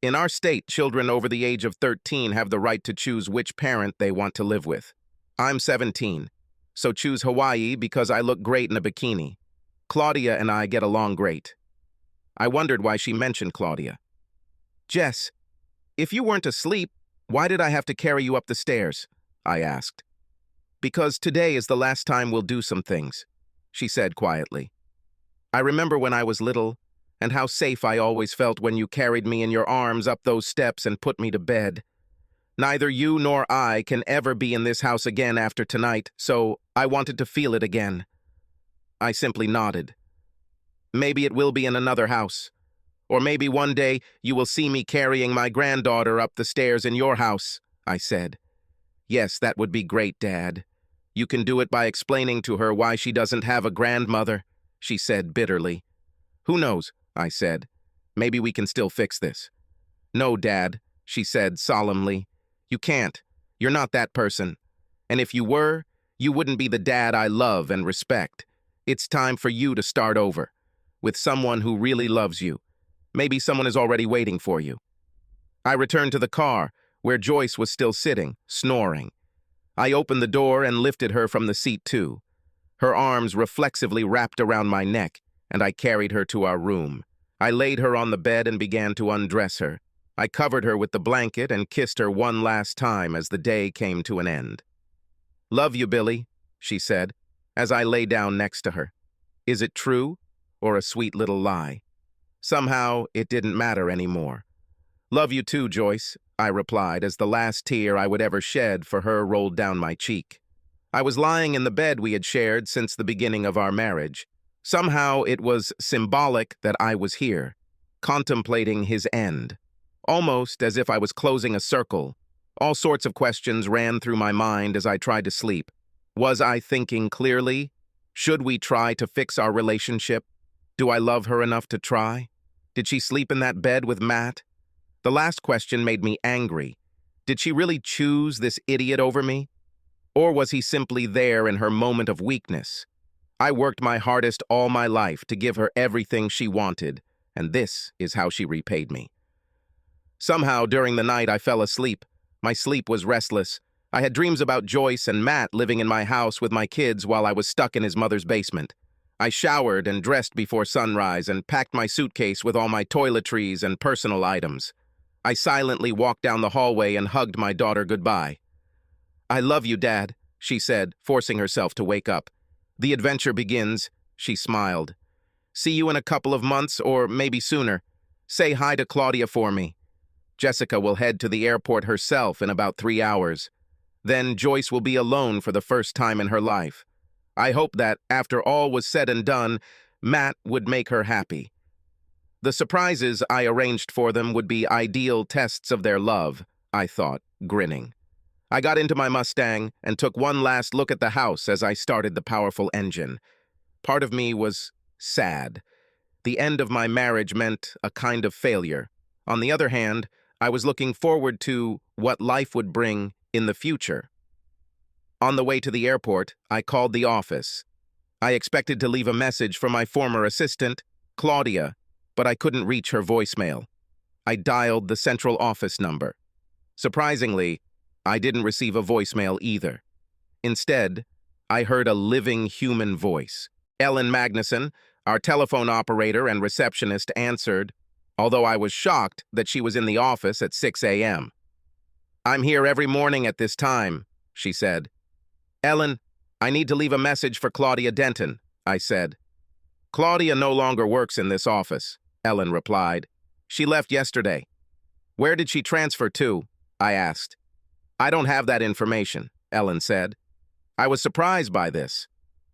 In our state, children over the age of 13 have the right to choose which parent they want to live with. I'm 17, so choose Hawaii because I look great in a bikini. Claudia and I get along great. I wondered why she mentioned Claudia. Jess, if you weren't asleep, why did I have to carry you up the stairs? I asked. Because today is the last time we'll do some things, she said quietly. I remember when I was little, and how safe I always felt when you carried me in your arms up those steps and put me to bed. Neither you nor I can ever be in this house again after tonight, so I wanted to feel it again. I simply nodded. Maybe it will be in another house. Or maybe one day you will see me carrying my granddaughter up the stairs in your house, I said. Yes, that would be great, Dad. You can do it by explaining to her why she doesn't have a grandmother, she said bitterly. Who knows, I said. Maybe we can still fix this. No, Dad, she said solemnly. You can't. You're not that person. And if you were, you wouldn't be the dad I love and respect. It's time for you to start over, with someone who really loves you. Maybe someone is already waiting for you. I returned to the car, where Joyce was still sitting, snoring. I opened the door and lifted her from the seat too. Her arms reflexively wrapped around my neck, and I carried her to our room. I laid her on the bed and began to undress her. I covered her with the blanket and kissed her one last time as the day came to an end. Love you, Billy, she said, as I lay down next to her. Is it true, or a sweet little lie? Somehow, it didn't matter anymore. Love you too, Joyce, I replied as the last tear I would ever shed for her rolled down my cheek. I was lying in the bed we had shared since the beginning of our marriage. Somehow it was symbolic that I was here, contemplating his end. Almost as if I was closing a circle. All sorts of questions ran through my mind as I tried to sleep. Was I thinking clearly? Should we try to fix our relationship? Do I love her enough to try? Did she sleep in that bed with Matt? The last question made me angry. Did she really choose this idiot over me? Or was he simply there in her moment of weakness? I worked my hardest all my life to give her everything she wanted, and this is how she repaid me. Somehow, during the night, I fell asleep. My sleep was restless. I had dreams about Joyce and Matt living in my house with my kids while I was stuck in his mother's basement. I showered and dressed before sunrise and packed my suitcase with all my toiletries and personal items. I silently walked down the hallway and hugged my daughter goodbye. I love you, Dad, she said, forcing herself to wake up. The adventure begins. She smiled. See you in a couple of months, or maybe sooner. Say hi to Claudia for me. Jessica will head to the airport herself in about 3 hours. Then Joyce will be alone for the first time in her life. I hope that, after all was said and done, Matt would make her happy. The surprises I arranged for them would be ideal tests of their love, I thought, grinning. I got into my Mustang and took one last look at the house as I started the powerful engine. Part of me was sad. The end of my marriage meant a kind of failure. On the other hand, I was looking forward to what life would bring in the future. On the way to the airport, I called the office. I expected to leave a message for my former assistant, Claudia, but I couldn't reach her voicemail. I dialed the central office number. Surprisingly, I didn't receive a voicemail either. Instead, I heard a living human voice. Ellen Magnuson, our telephone operator and receptionist, answered, although I was shocked that she was in the office at 6 a.m. I'm here every morning at this time, she said. Ellen, I need to leave a message for Claudia Denton, I said. Claudia no longer works in this office, Ellen replied. She left yesterday. Where did she transfer to? I asked. I don't have that information, Ellen said. I was surprised by this.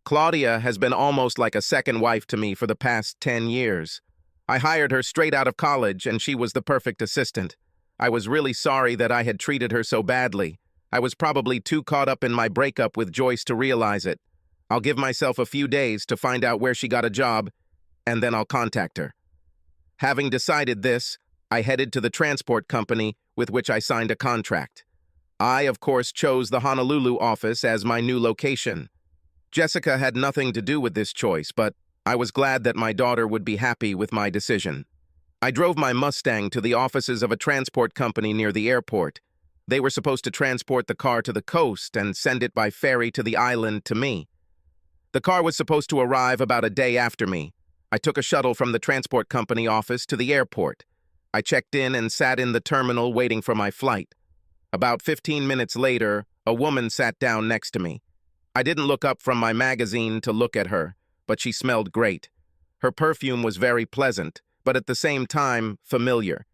Claudia has been almost like a second wife to me for the past 10 years. I hired her straight out of college, and she was the perfect assistant. I was really sorry that I had treated her so badly. I was probably too caught up in my breakup with Joyce to realize it. I'll give myself a few days to find out where she got a job, and then I'll contact her. Having decided this, I headed to the transport company with which I signed a contract. I, of course, chose the Honolulu office as my new location. Jessica had nothing to do with this choice, but I was glad that my daughter would be happy with my decision. I drove my Mustang to the offices of a transport company near the airport. They were supposed to transport the car to the coast and send it by ferry to the island to me. The car was supposed to arrive about a day after me. I took a shuttle from the transport company office to the airport. I checked in and sat in the terminal waiting for my flight. About 15 minutes later, a woman sat down next to me. I didn't look up from my magazine to look at her, but she smelled great. Her perfume was very pleasant, but at the same time, familiar.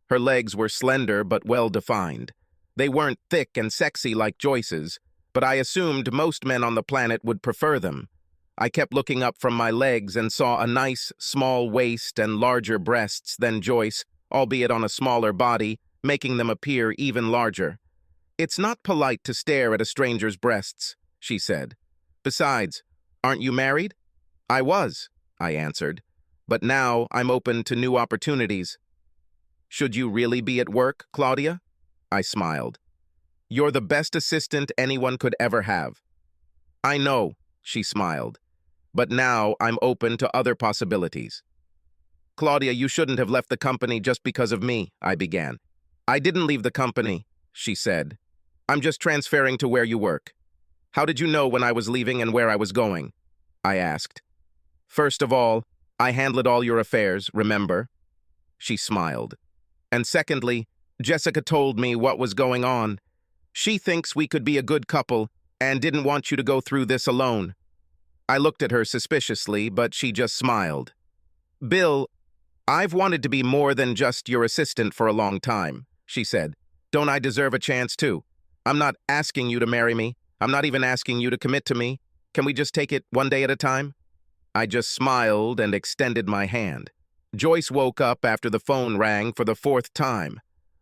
Her legs were slender but well-defined. They weren't thick and sexy like Joyce's, but I assumed most men on the planet would prefer them. I kept looking up from my legs and saw a nice, small waist and larger breasts than Joyce, albeit on a smaller body, making them appear even larger. It's not polite to stare at a stranger's breasts, she said. Besides, aren't you married? I was, I answered, but now I'm open to new opportunities. Should you really be at work, Claudia? I smiled. You're the best assistant anyone could ever have. I know, she smiled, but now I'm open to other possibilities. Claudia, you shouldn't have left the company just because of me, I began. I didn't leave the company, she said. I'm just transferring to where you work. How did you know when I was leaving and where I was going? I asked. First of all, I handled all your affairs, remember? She smiled. And secondly, Jessica told me what was going on. She thinks we could be a good couple and didn't want you to go through this alone. I looked at her suspiciously, but she just smiled. Bill, I've wanted to be more than just your assistant for a long time, she said. Don't I deserve a chance too? I'm not asking you to marry me. I'm not even asking you to commit to me. Can we just take it one day at a time? I just smiled and extended my hand. Joyce woke up after the phone rang for the 4th time.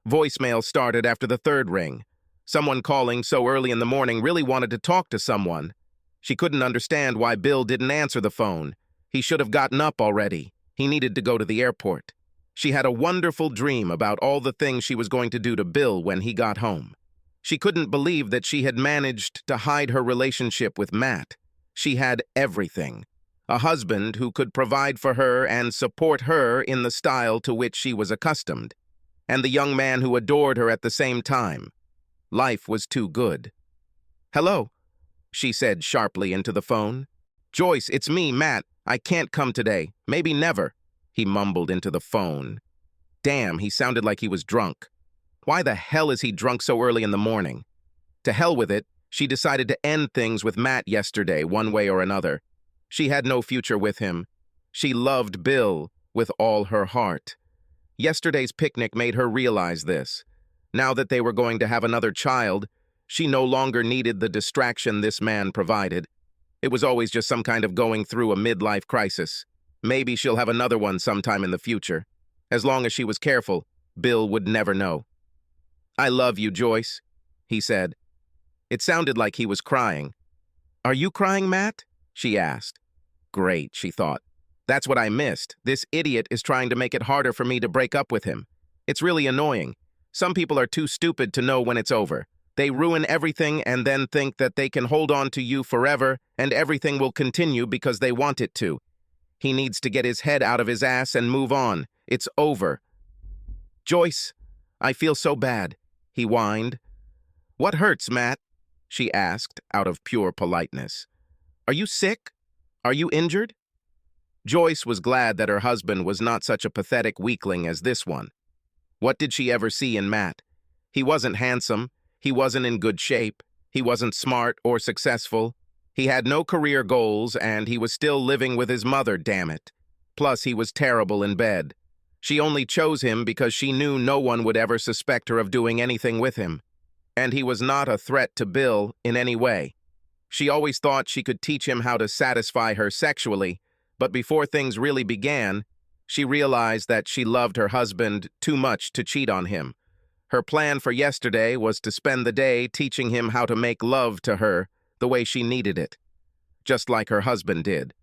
Voicemail started after the 3rd ring. Someone calling so early in the morning really wanted to talk to someone. She couldn't understand why Bill didn't answer the phone. He should have gotten up already. He needed to go to the airport. She had a wonderful dream about all the things she was going to do to Bill when he got home. She couldn't believe that she had managed to hide her relationship with Matt. She had everything. A husband who could provide for her and support her in the style to which she was accustomed, and the young man who adored her at the same time. Life was too good. Hello, she said sharply into the phone. Joyce, it's me, Matt. I can't come today. Maybe never, he mumbled into the phone. Damn, he sounded like he was drunk. Why the hell is he drunk so early in the morning? To hell with it, she decided to end things with Matt yesterday, one way or another. She had no future with him. She loved Bill with all her heart. Yesterday's picnic made her realize this. Now that they were going to have another child, she no longer needed the distraction this man provided. It was always just some kind of going through a midlife crisis. Maybe she'll have another one sometime in the future. As long as she was careful, Bill would never know. "I love you, Joyce," he said. It sounded like he was crying. "Are you crying, Matt?" she asked. Great, she thought. That's what I missed. This idiot is trying to make it harder for me to break up with him. It's really annoying. Some people are too stupid to know when it's over. They ruin everything and then think that they can hold on to you forever and everything will continue because they want it to. He needs to get his head out of his ass and move on. It's over. "Joyce, I feel so bad," he whined. "What hurts, Matt?" she asked out of pure politeness. "Are you sick? Are you injured?" Joyce was glad that her husband was not such a pathetic weakling as this one. What did she ever see in Matt? He wasn't handsome. He wasn't in good shape. He wasn't smart or successful. He had no career goals, and he was still living with his mother, damn it. Plus, he was terrible in bed. She only chose him because she knew no one would ever suspect her of doing anything with him. And he was not a threat to Bill in any way. She always thought she could teach him how to satisfy her sexually, but before things really began, she realized that she loved her husband too much to cheat on him. Her plan for yesterday was to spend the day teaching him how to make love to her the way she needed it, just like her husband did.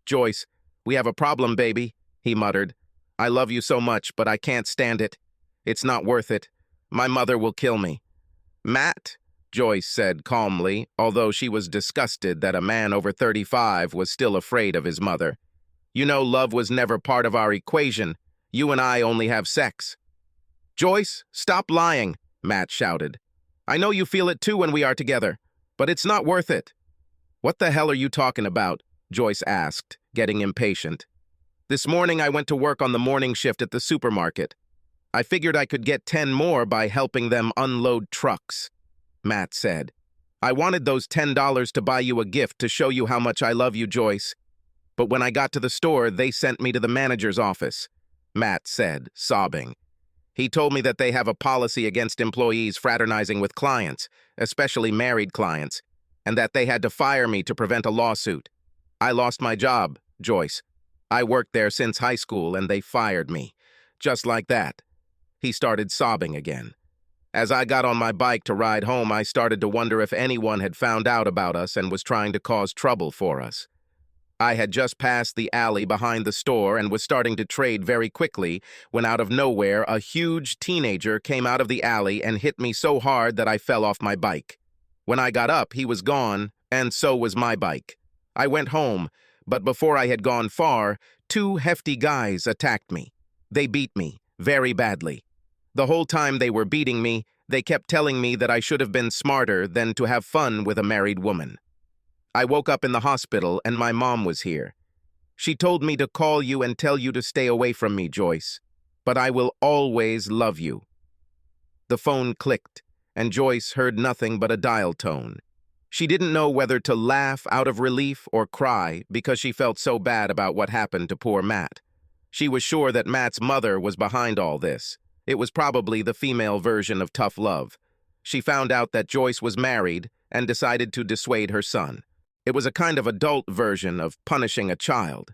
"Joyce, we have a problem, baby," he muttered. "I love you so much, but I can't stand it. It's not worth it. My mother will kill me." "Matt," Joyce said calmly, although she was disgusted that a man over 35 was still afraid of his mother. "You know love was never part of our equation. You and I only have sex." "Joyce, stop lying," Matt shouted. "I know you feel it too when we are together, but it's not worth it." "What the hell are you talking about?" Joyce asked, getting impatient. "This morning I went to work on the morning shift at the supermarket. I figured I could get 10 more by helping them unload trucks," Matt said. "I wanted those $10 to buy you a gift to show you how much I love you, Joyce. But when I got to the store, they sent me to the manager's office," Matt said, sobbing. "He told me that they have a policy against employees fraternizing with clients, especially married clients, and that they had to fire me to prevent a lawsuit. I lost my job, Joyce. I worked there since high school, and they fired me. Just like that." He started sobbing again. "As I got on my bike to ride home, I started to wonder if anyone had found out about us and was trying to cause trouble for us. I had just passed the alley behind the store and was starting to trade very quickly when out of nowhere a huge teenager came out of the alley and hit me so hard that I fell off my bike. When I got up, he was gone, and so was my bike. I went home, but before I had gone far, 2 hefty guys attacked me. They beat me, very badly. The whole time they were beating me, they kept telling me that I should have been smarter than to have fun with a married woman. I woke up in the hospital and my mom was here. She told me to call you and tell you to stay away from me, Joyce. But I will always love you." The phone clicked, and Joyce heard nothing but a dial tone. She didn't know whether to laugh out of relief or cry because she felt so bad about what happened to poor Matt. She was sure that Matt's mother was behind all this. It was probably the female version of tough love. She found out that Joyce was married and decided to dissuade her son. It was a kind of adult version of punishing a child.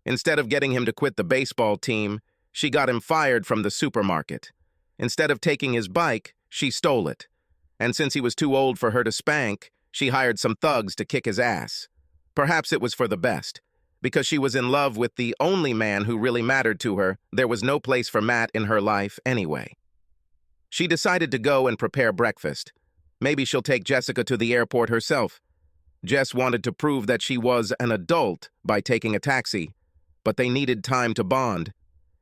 Instead of getting him to quit the baseball team, she got him fired from the supermarket. Instead of taking his bike, she stole it. And since he was too old for her to spank, she hired some thugs to kick his ass. Perhaps it was for the best. Because she was in love with the only man who really mattered to her, there was no place for Matt in her life anyway. She decided to go and prepare breakfast. Maybe she'll take Jessica to the airport herself. Jess wanted to prove that she was an adult by taking a taxi, but they needed time to bond.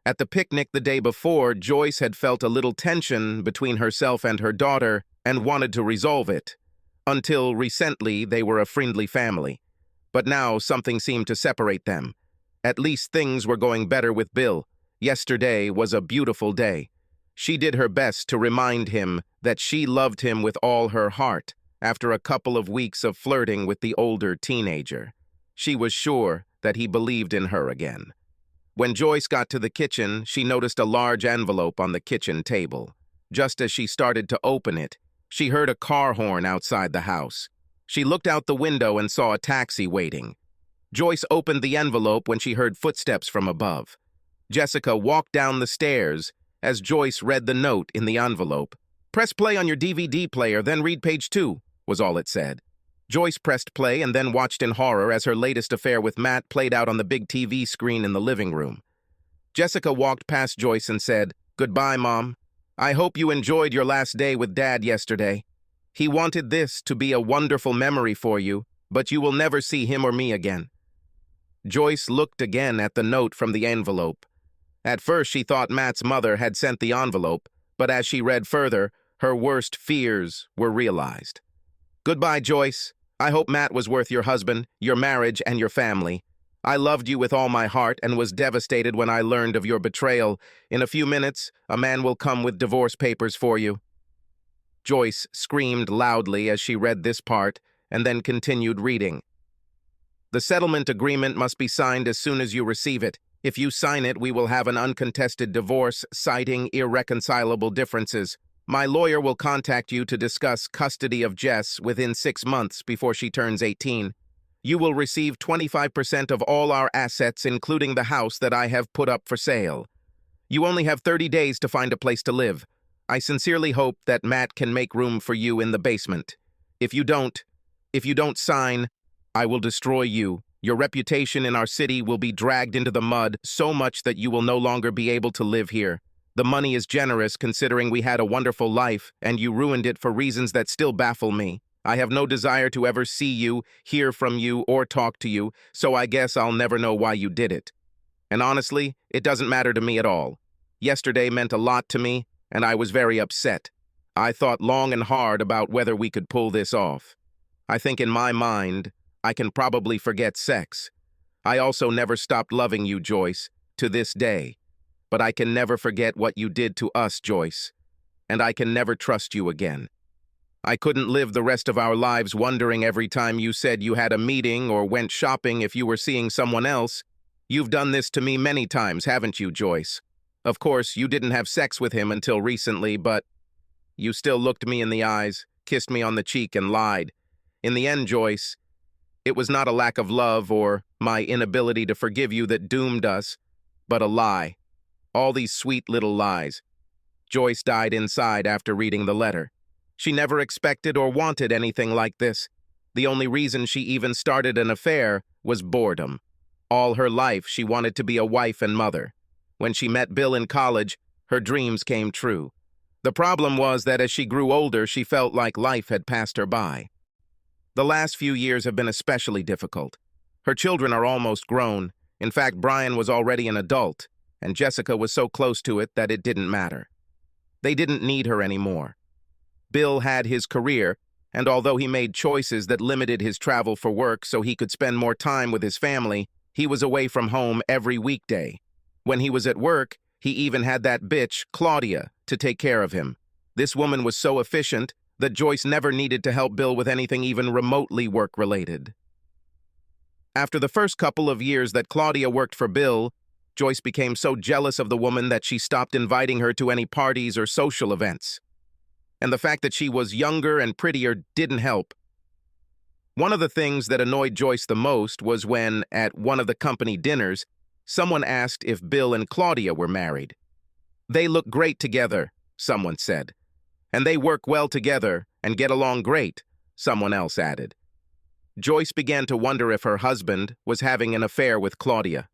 At the picnic the day before, Joyce had felt a little tension between herself and her daughter and wanted to resolve it. Until recently, they were a friendly family. But now something seemed to separate them. At least things were going better with Bill. Yesterday was a beautiful day. She did her best to remind him that she loved him with all her heart after a couple of weeks of flirting with the older teenager. She was sure that he believed in her again. When Joyce got to the kitchen, she noticed a large envelope on the kitchen table. Just as she started to open it, she heard a car horn outside the house. She looked out the window and saw a taxi waiting. Joyce opened the envelope when she heard footsteps from above. Jessica walked down the stairs as Joyce read the note in the envelope. "Press play on your DVD player, then read page 2, was all it said. Joyce pressed play and then watched in horror as her latest affair with Matt played out on the big TV screen in the living room. Jessica walked past Joyce and said, "Goodbye, Mom. I hope you enjoyed your last day with Dad yesterday. He wanted this to be a wonderful memory for you, but you will never see him or me again." Joyce looked again at the note from the envelope. At first, she thought Matt's mother had sent the envelope, but as she read further, her worst fears were realized. "Goodbye, Joyce. I hope Matt was worth your husband, your marriage, and your family. I loved you with all my heart and was devastated when I learned of your betrayal. In a few minutes, a man will come with divorce papers for you." Joyce screamed loudly as she read this part and then continued reading. "The settlement agreement must be signed as soon as you receive it. If you sign it, we will have an uncontested divorce, citing irreconcilable differences. My lawyer will contact you to discuss custody of Jess within 6 months before she turns 18. You will receive 25% of all our assets, including the house that I have put up for sale. You only have 30 days to find a place to live. I sincerely hope that Matt can make room for you in the basement. If you don't sign, I will destroy you. Your reputation in our city will be dragged into the mud so much that you will no longer be able to live here. The money is generous considering we had a wonderful life, and you ruined it for reasons that still baffle me. I have no desire to ever see you, hear from you, or talk to you, so I guess I'll never know why you did it. And honestly, it doesn't matter to me at all. Yesterday meant a lot to me, and I was very upset. I thought long and hard about whether we could pull this off. I think in my mind, I can probably forget sex. I also never stopped loving you, Joyce, to this day. But I can never forget what you did to us, Joyce. And I can never trust you again. I couldn't live the rest of our lives wondering every time you said you had a meeting or went shopping if you were seeing someone else. You've done this to me many times, haven't you, Joyce? Of course, you didn't have sex with him until recently, but you still looked me in the eyes, kissed me on the cheek, and lied. In the end, Joyce, it was not a lack of love or my inability to forgive you that doomed us, but a lie. All these sweet little lies. Joyce died inside after reading the letter. She never expected or wanted anything like this. The only reason she even started an affair was boredom. All her life, she wanted to be a wife and mother. When she met Bill in college, her dreams came true. The problem was that as she grew older, she felt like life had passed her by. The last few years have been especially difficult. Her children are almost grown. In fact, Brian was already an adult, and Jessica was so close to it that it didn't matter. They didn't need her anymore. Bill had his career, and although he made choices that limited his travel for work so he could spend more time with his family, he was away from home every weekday. When he was at work, he even had that bitch, Claudia, to take care of him. This woman was so efficient that Joyce never needed to help Bill with anything even remotely work-related. After the first couple of years that Claudia worked for Bill, Joyce became so jealous of the woman that she stopped inviting her to any parties or social events. And the fact that she was younger and prettier didn't help. One of the things that annoyed Joyce the most was when, at one of the company dinners, someone asked if Bill and Claudia were married. "They look great together," someone said. "And they work well together and get along great," someone else added. Joyce began to wonder if her husband was having an affair with Claudia.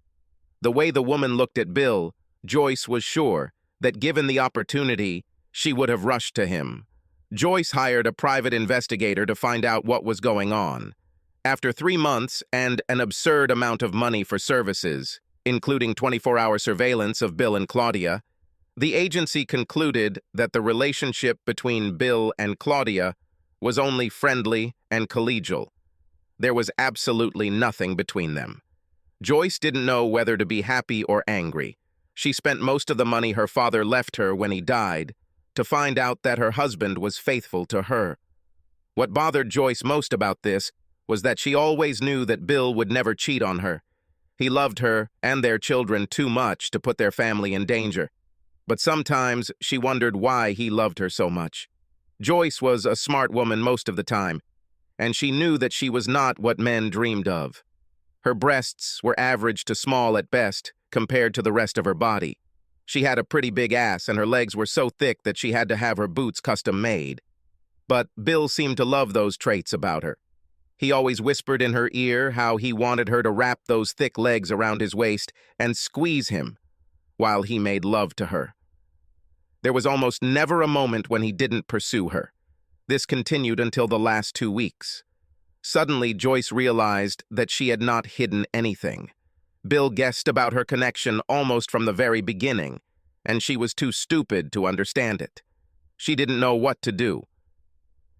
The way the woman looked at Bill, Joyce was sure that given the opportunity, she would have rushed to him. Joyce hired a private investigator to find out what was going on. After 3 months and an absurd amount of money for services, including 24-hour surveillance of Bill and Claudia, the agency concluded that the relationship between Bill and Claudia was only friendly and collegial. There was absolutely nothing between them. Joyce didn't know whether to be happy or angry. She spent most of the money her father left her when he died to find out that her husband was faithful to her. What bothered Joyce most about this was that she always knew that Bill would never cheat on her. He loved her and their children too much to put their family in danger. But sometimes she wondered why he loved her so much. Joyce was a smart woman most of the time, and she knew that she was not what men dreamed of. Her breasts were average to small at best compared to the rest of her body. She had a pretty big ass, and her legs were so thick that she had to have her boots custom made. But Bill seemed to love those traits about her. He always whispered in her ear how he wanted her to wrap those thick legs around his waist and squeeze him while he made love to her. There was almost never a moment when he didn't pursue her. This continued until the last 2 weeks. Suddenly, Joyce realized that she had not hidden anything. Bill guessed about her connection almost from the very beginning, and she was too stupid to understand it. She didn't know what to do.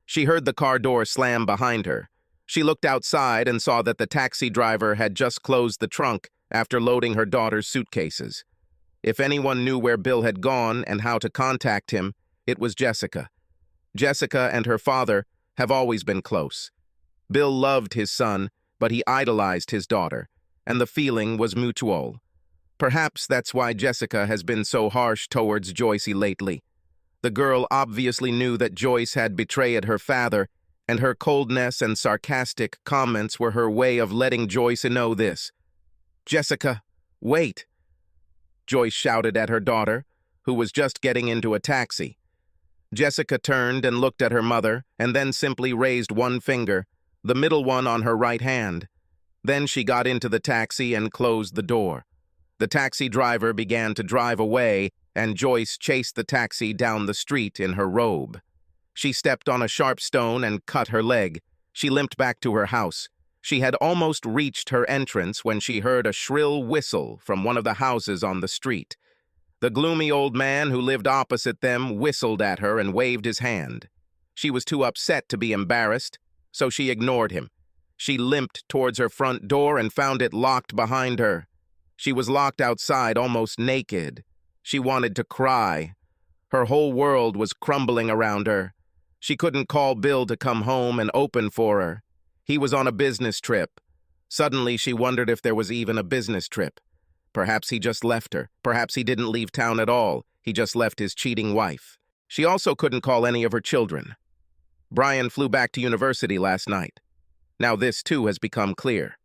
She heard the car door slam behind her. She looked outside and saw that the taxi driver had just closed the trunk after loading her daughter's suitcases. If anyone knew where Bill had gone and how to contact him, it was Jessica. Jessica and her father have always been close. Bill loved his son, but he idolized his daughter, and the feeling was mutual. Perhaps that's why Jessica has been so harsh towards Joyce lately. The girl obviously knew that Joyce had betrayed her father, and her coldness and sarcastic comments were her way of letting Joyce know this. "Jessica, wait!" Joyce shouted at her daughter, who was just getting into a taxi. Jessica turned and looked at her mother, and then simply raised one finger, the middle one on her right hand. Then she got into the taxi and closed the door. The taxi driver began to drive away, and Joyce chased the taxi down the street in her robe. She stepped on a sharp stone and cut her leg. She limped back to her house. She had almost reached her entrance when she heard a shrill whistle from one of the houses on the street. The gloomy old man who lived opposite them whistled at her and waved his hand. She was too upset to be embarrassed, so she ignored him. She limped towards her front door and found it locked behind her. She was locked outside, almost naked. She wanted to cry. Her whole world was crumbling around her. She couldn't call Bill to come home and open for her. He was on a business trip. Suddenly, she wondered if there was even a business trip. Perhaps he just left her. Perhaps he didn't leave town at all. He just left his cheating wife. She also couldn't call any of her children. Brian flew back to university last night. Now this, too, has become clear.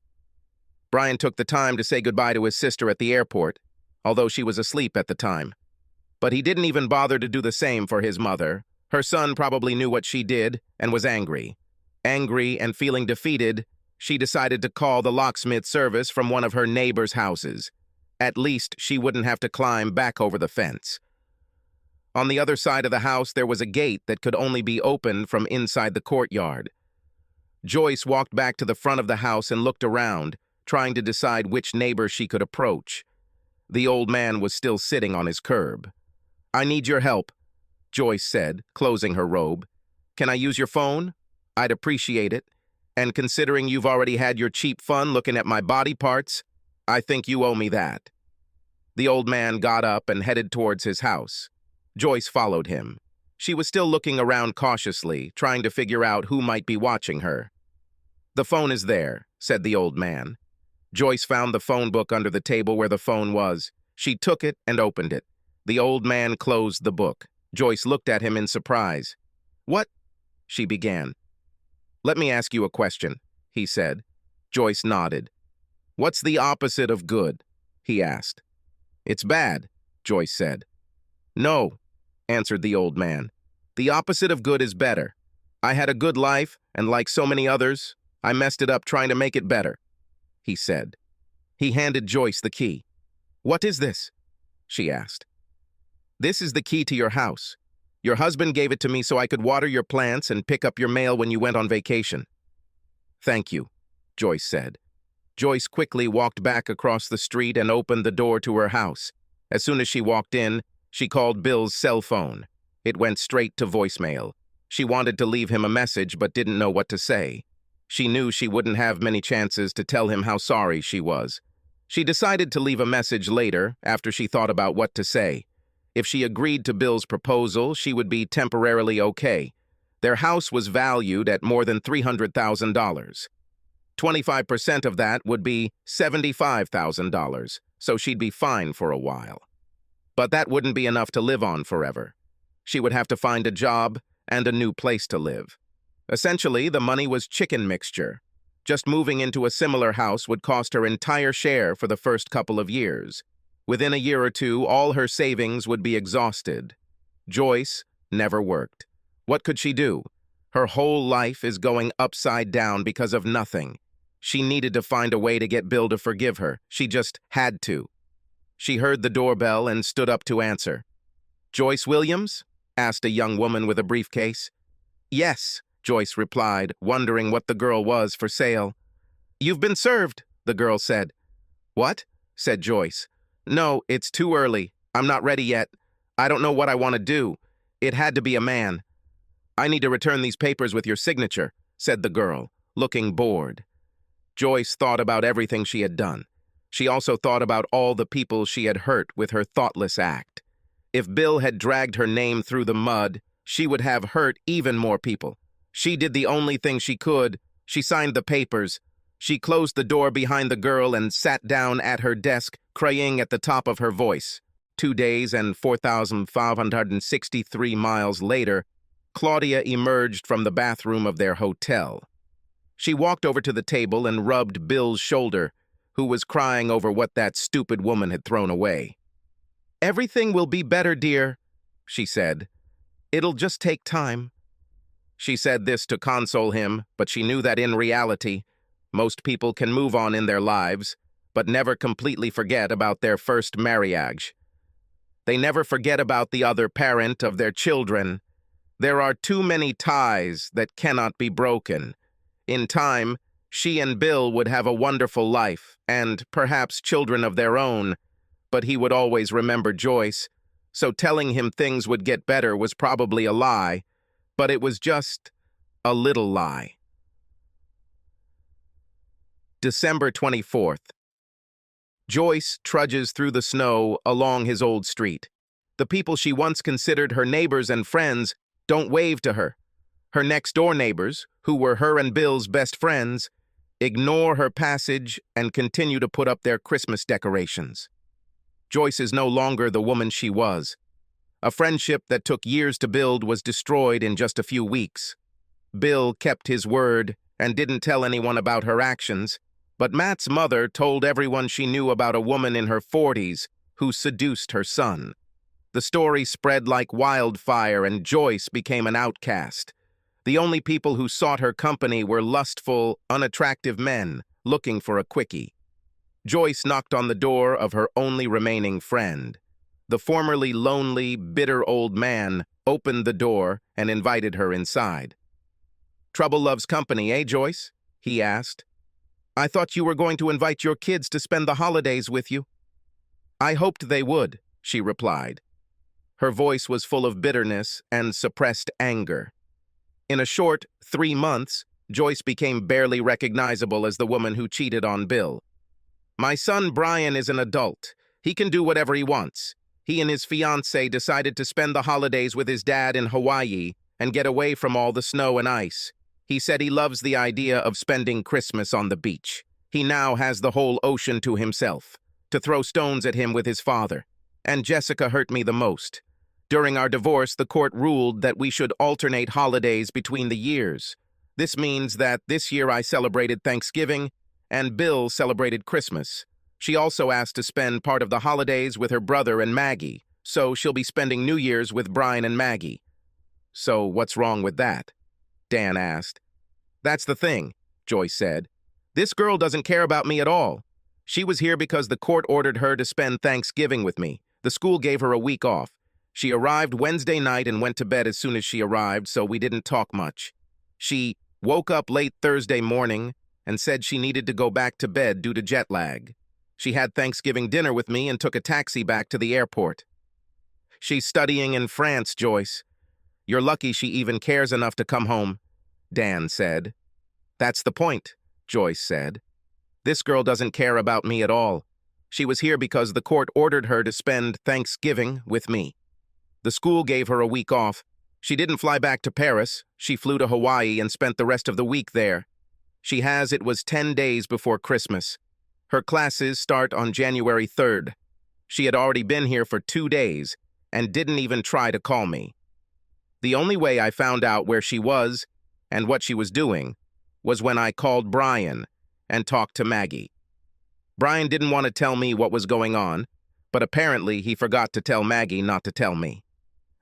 Brian took the time to say goodbye to his sister at the airport, although she was asleep at the time. But he didn't even bother to do the same for his mother. Her son probably knew what she did and was angry. Angry and feeling defeated, she decided to call the locksmith service from one of her neighbor's houses. At least she wouldn't have to climb back over the fence. On the other side of the house, there was a gate that could only be opened from inside the courtyard. Joyce walked back to the front of the house and looked around, trying to decide which neighbor she could approach. The old man was still sitting on his curb. "I need your help," Joyce said, closing her robe. "Can I use your phone? I'd appreciate it. And considering you've already had your cheap fun looking at my body parts, I think you owe me that." The old man got up and headed towards his house. Joyce followed him. She was still looking around cautiously, trying to figure out who might be watching her. "The phone is there," said the old man. Joyce found the phone book under the table where the phone was. She took it and opened it. The old man closed the book. Joyce looked at him in surprise. "What?" she began. "Let me ask you a question," he said. Joyce nodded. "What's the opposite of good?" he asked. "It's bad," Joyce said. "No," answered the old man. "The opposite of good is better. I had a good life, and like so many others, I messed it up trying to make it better," he said. He handed Joyce the key. "What is this?" she asked. "This is the key to your house. Your husband gave it to me so I could water your plants and pick up your mail when you went on vacation." "Thank you," Joyce said. Joyce quickly walked back across the street and opened the door to her house. As soon as she walked in, she called Bill's cell phone. It went straight to voicemail. She wanted to leave him a message but didn't know what to say. She knew she wouldn't have many chances to tell him how sorry she was. She decided to leave a message later after she thought about what to say. If she agreed to Bill's proposal, she would be temporarily okay. Their house was valued at more than $300,000. 25% of that would be $75,000, so she'd be fine for a while. But that wouldn't be enough to live on forever. She would have to find a job and a new place to live. Essentially, the money was chicken mixture. Just moving into a similar house would cost her entire share for the first couple of years. Within a year or two, all her savings would be exhausted. Joyce never worked. What could she do? Her whole life is going upside down because of nothing. She needed to find a way to get Bill to forgive her. She just had to. She heard the doorbell and stood up to answer. "Joyce Williams?" asked a young woman with a briefcase. "Yes," Joyce replied, wondering what the girl was for sale. "You've been served," the girl said. "What?" said Joyce. "No, it's too early. I'm not ready yet. I don't know what I want to do. It had to be a man." "I need to return these papers with your signature," said the girl, looking bored. Joyce thought about everything she had done. She also thought about all the people she had hurt with her thoughtless act. If Bill had dragged her name through the mud, she would have hurt even more people. She did the only thing she could. She signed the papers. She closed the door behind the girl and sat down at her desk, crying at the top of her voice. 2 days and 4,563 miles later, Claudia emerged from the bathroom of their hotel. She walked over to the table and rubbed Bill's shoulder, who was crying over what that stupid woman had thrown away. "Everything will be better, dear," she said. "It'll just take time." She said this to console him, but she knew that in reality, most people can move on in their lives, but never completely forget about their first marriage. They never forget about the other parent of their children. There are too many ties that cannot be broken. In time, she and Bill would have a wonderful life, and perhaps children of their own, but he would always remember Joyce, so telling him things would get better was probably a lie, but it was just a little lie. December 24th. Joyce trudges through the snow along his old street. The people she once considered her neighbors and friends don't wave to her. Her next-door neighbors, who were her and Bill's best friends, ignore her passage and continue to put up their Christmas decorations. Joyce is no longer the woman she was. A friendship that took years to build was destroyed in just a few weeks. Bill kept his word and didn't tell anyone about her actions, but Matt's mother told everyone she knew about a woman in her 40s who seduced her son. The story spread like wildfire and Joyce became an outcast. The only people who sought her company were lustful, unattractive men looking for a quickie. Joyce knocked on the door of her only remaining friend. The formerly lonely, bitter old man opened the door and invited her inside. "Trouble loves company, eh, Joyce?" he asked. "I thought you were going to invite your kids to spend the holidays with you." "I hoped they would," she replied. Her voice was full of bitterness and suppressed anger. In a short 3 months, Joyce became barely recognizable as the woman who cheated on Bill. "My son Brian is an adult. He can do whatever he wants. He and his fiancée decided to spend the holidays with his dad in Hawaii and get away from all the snow and ice. He said he loves the idea of spending Christmas on the beach. He now has the whole ocean to himself, to throw stones at him with his father. And Jessica hurt me the most. During our divorce, the court ruled that we should alternate holidays between the years. This means that this year I celebrated Thanksgiving and Bill celebrated Christmas. She also asked to spend part of the holidays with her brother and Maggie, so she'll be spending New Year's with Brian and Maggie." "So what's wrong with that?" Dan asked. "That's the thing," Joyce said. "This girl doesn't care about me at all. She was here because the court ordered her to spend Thanksgiving with me. The school gave her a week off. She arrived Wednesday night and went to bed as soon as she arrived, so we didn't talk much. She woke up late Thursday morning and said she needed to go back to bed due to jet lag. She had Thanksgiving dinner with me and took a taxi back to the airport. She's studying in France, Joyce. You're lucky she even cares enough to come home," Dan said. "That's the point," Joyce said. "This girl doesn't care about me at all. She was here because the court ordered her to spend Thanksgiving with me. The school gave her a week off. She didn't fly back to Paris. She flew to Hawaii and spent the rest of the week there. It was 10 days before Christmas. Her classes start on January 3rd. She had already been here for 2 days and didn't even try to call me. The only way I found out where she was and what she was doing was when I called Brian and talked to Maggie. Brian didn't want to tell me what was going on, but apparently he forgot to tell Maggie not to tell me.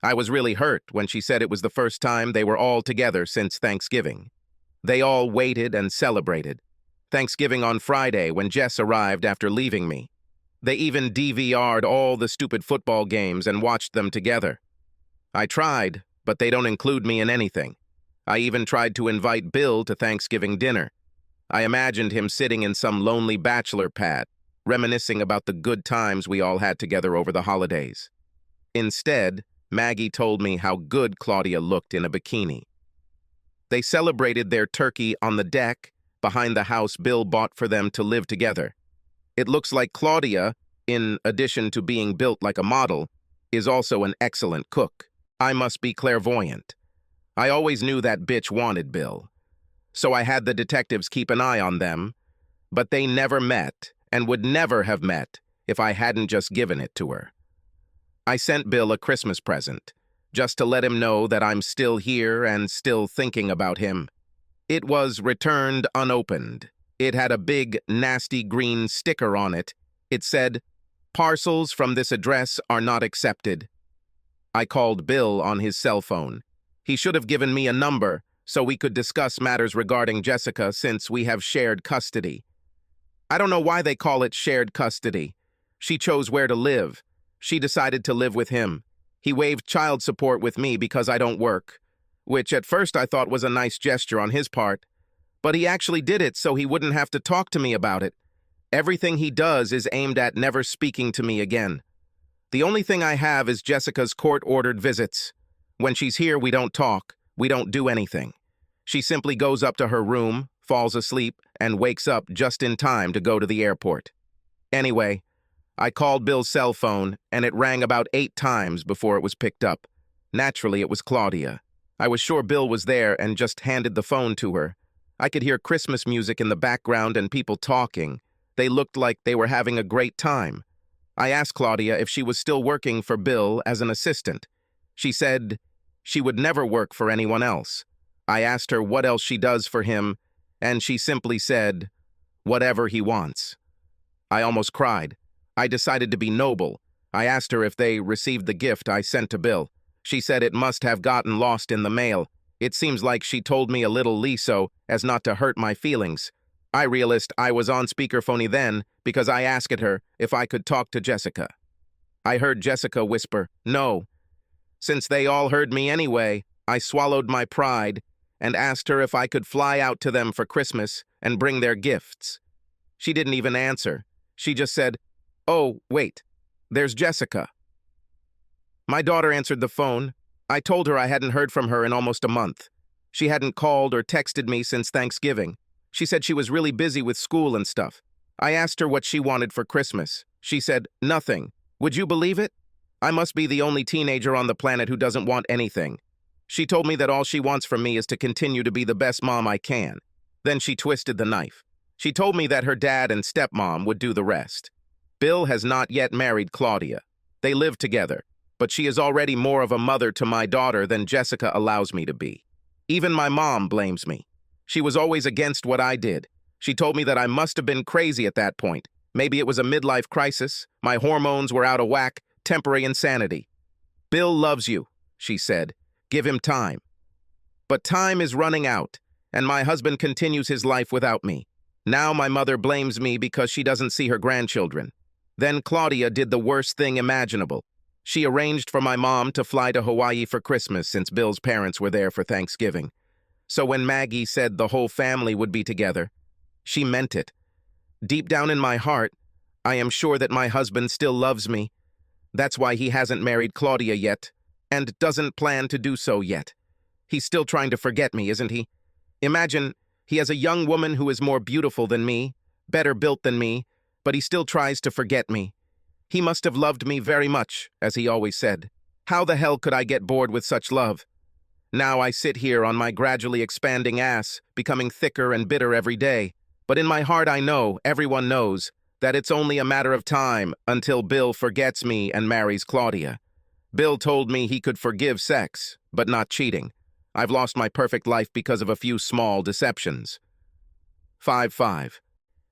I was really hurt when she said it was the first time they were all together since Thanksgiving. They all waited and celebrated. Thanksgiving on Friday when Jess arrived after leaving me. They even DVR'd all the stupid football games and watched them together. I tried, but they don't include me in anything. I even tried to invite Bill to Thanksgiving dinner. I imagined him sitting in some lonely bachelor pad, reminiscing about the good times we all had together over the holidays. Instead, Maggie told me how good Claudia looked in a bikini. They celebrated their turkey on the deck behind the house Bill bought for them to live together. It looks like Claudia, in addition to being built like a model, is also an excellent cook. I must be clairvoyant. I always knew that bitch wanted Bill. So I had the detectives keep an eye on them, but they never met and would never have met if I hadn't just given it to her. I sent Bill a Christmas present, just to let him know that I'm still here and still thinking about him. It was returned unopened. It had a big, nasty green sticker on it. It said, "Parcels from this address are not accepted." I called Bill on his cell phone. He should have given me a number so we could discuss matters regarding Jessica since we have shared custody. I don't know why they call it shared custody. She chose where to live. She decided to live with him. He waived child support with me because I don't work, which at first I thought was a nice gesture on his part. But he actually did it so he wouldn't have to talk to me about it. Everything he does is aimed at never speaking to me again. The only thing I have is Jessica's court-ordered visits. When she's here, we don't talk. We don't do anything. She simply goes up to her room, falls asleep, and wakes up just in time to go to the airport. Anyway, I called Bill's cell phone, and it rang about 8 times before it was picked up. Naturally, it was Claudia. I was sure Bill was there and just handed the phone to her. I could hear Christmas music in the background and people talking. They looked like they were having a great time. I asked Claudia if she was still working for Bill as an assistant. She said she would never work for anyone else. I asked her what else she does for him, and she simply said, "Whatever he wants." I almost cried. I decided to be noble. I asked her if they received the gift I sent to Bill. She said it must have gotten lost in the mail. It seems like she told me a little so as not to hurt my feelings. I realized I was on speakerphone then because I asked her if I could talk to Jessica. I heard Jessica whisper, "No." Since they all heard me anyway, I swallowed my pride and asked her if I could fly out to them for Christmas and bring their gifts. She didn't even answer. She just said, "Oh, wait, there's Jessica." My daughter answered the phone. I told her I hadn't heard from her in almost a month. She hadn't called or texted me since Thanksgiving. She said she was really busy with school and stuff. I asked her what she wanted for Christmas. She said, "Nothing." Would you believe it? I must be the only teenager on the planet who doesn't want anything. She told me that all she wants from me is to continue to be the best mom I can. Then she twisted the knife. She told me that her dad and stepmom would do the rest. Bill has not yet married Claudia. They live together, but she is already more of a mother to my daughter than Jessica allows me to be. Even my mom blames me. She was always against what I did. She told me that I must have been crazy at that point. Maybe it was a midlife crisis. My hormones were out of whack, temporary insanity. "Bill loves you," she said. "Give him time." But time is running out, and my husband continues his life without me. Now my mother blames me because she doesn't see her grandchildren. Then Claudia did the worst thing imaginable. She arranged for my mom to fly to Hawaii for Christmas since Bill's parents were there for Thanksgiving. So when Maggie said the whole family would be together, she meant it. Deep down in my heart, I am sure that my husband still loves me. That's why he hasn't married Claudia yet, and doesn't plan to do so yet. He's still trying to forget me, isn't he? Imagine, he has a young woman who is more beautiful than me, better built than me, but he still tries to forget me. He must have loved me very much, as he always said. How the hell could I get bored with such love? Now I sit here on my gradually expanding ass, becoming thicker and bitter every day. But in my heart I know, everyone knows, that it's only a matter of time until Bill forgets me and marries Claudia. Bill told me he could forgive sex, but not cheating. I've lost my perfect life because of a few small deceptions. 5.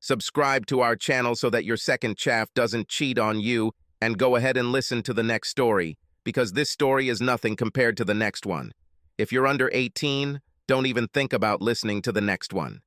Subscribe to our channel so that your second chaff doesn't cheat on you, and go ahead and listen to the next story, because this story is nothing compared to the next one. If you're under 18, don't even think about listening to the next one.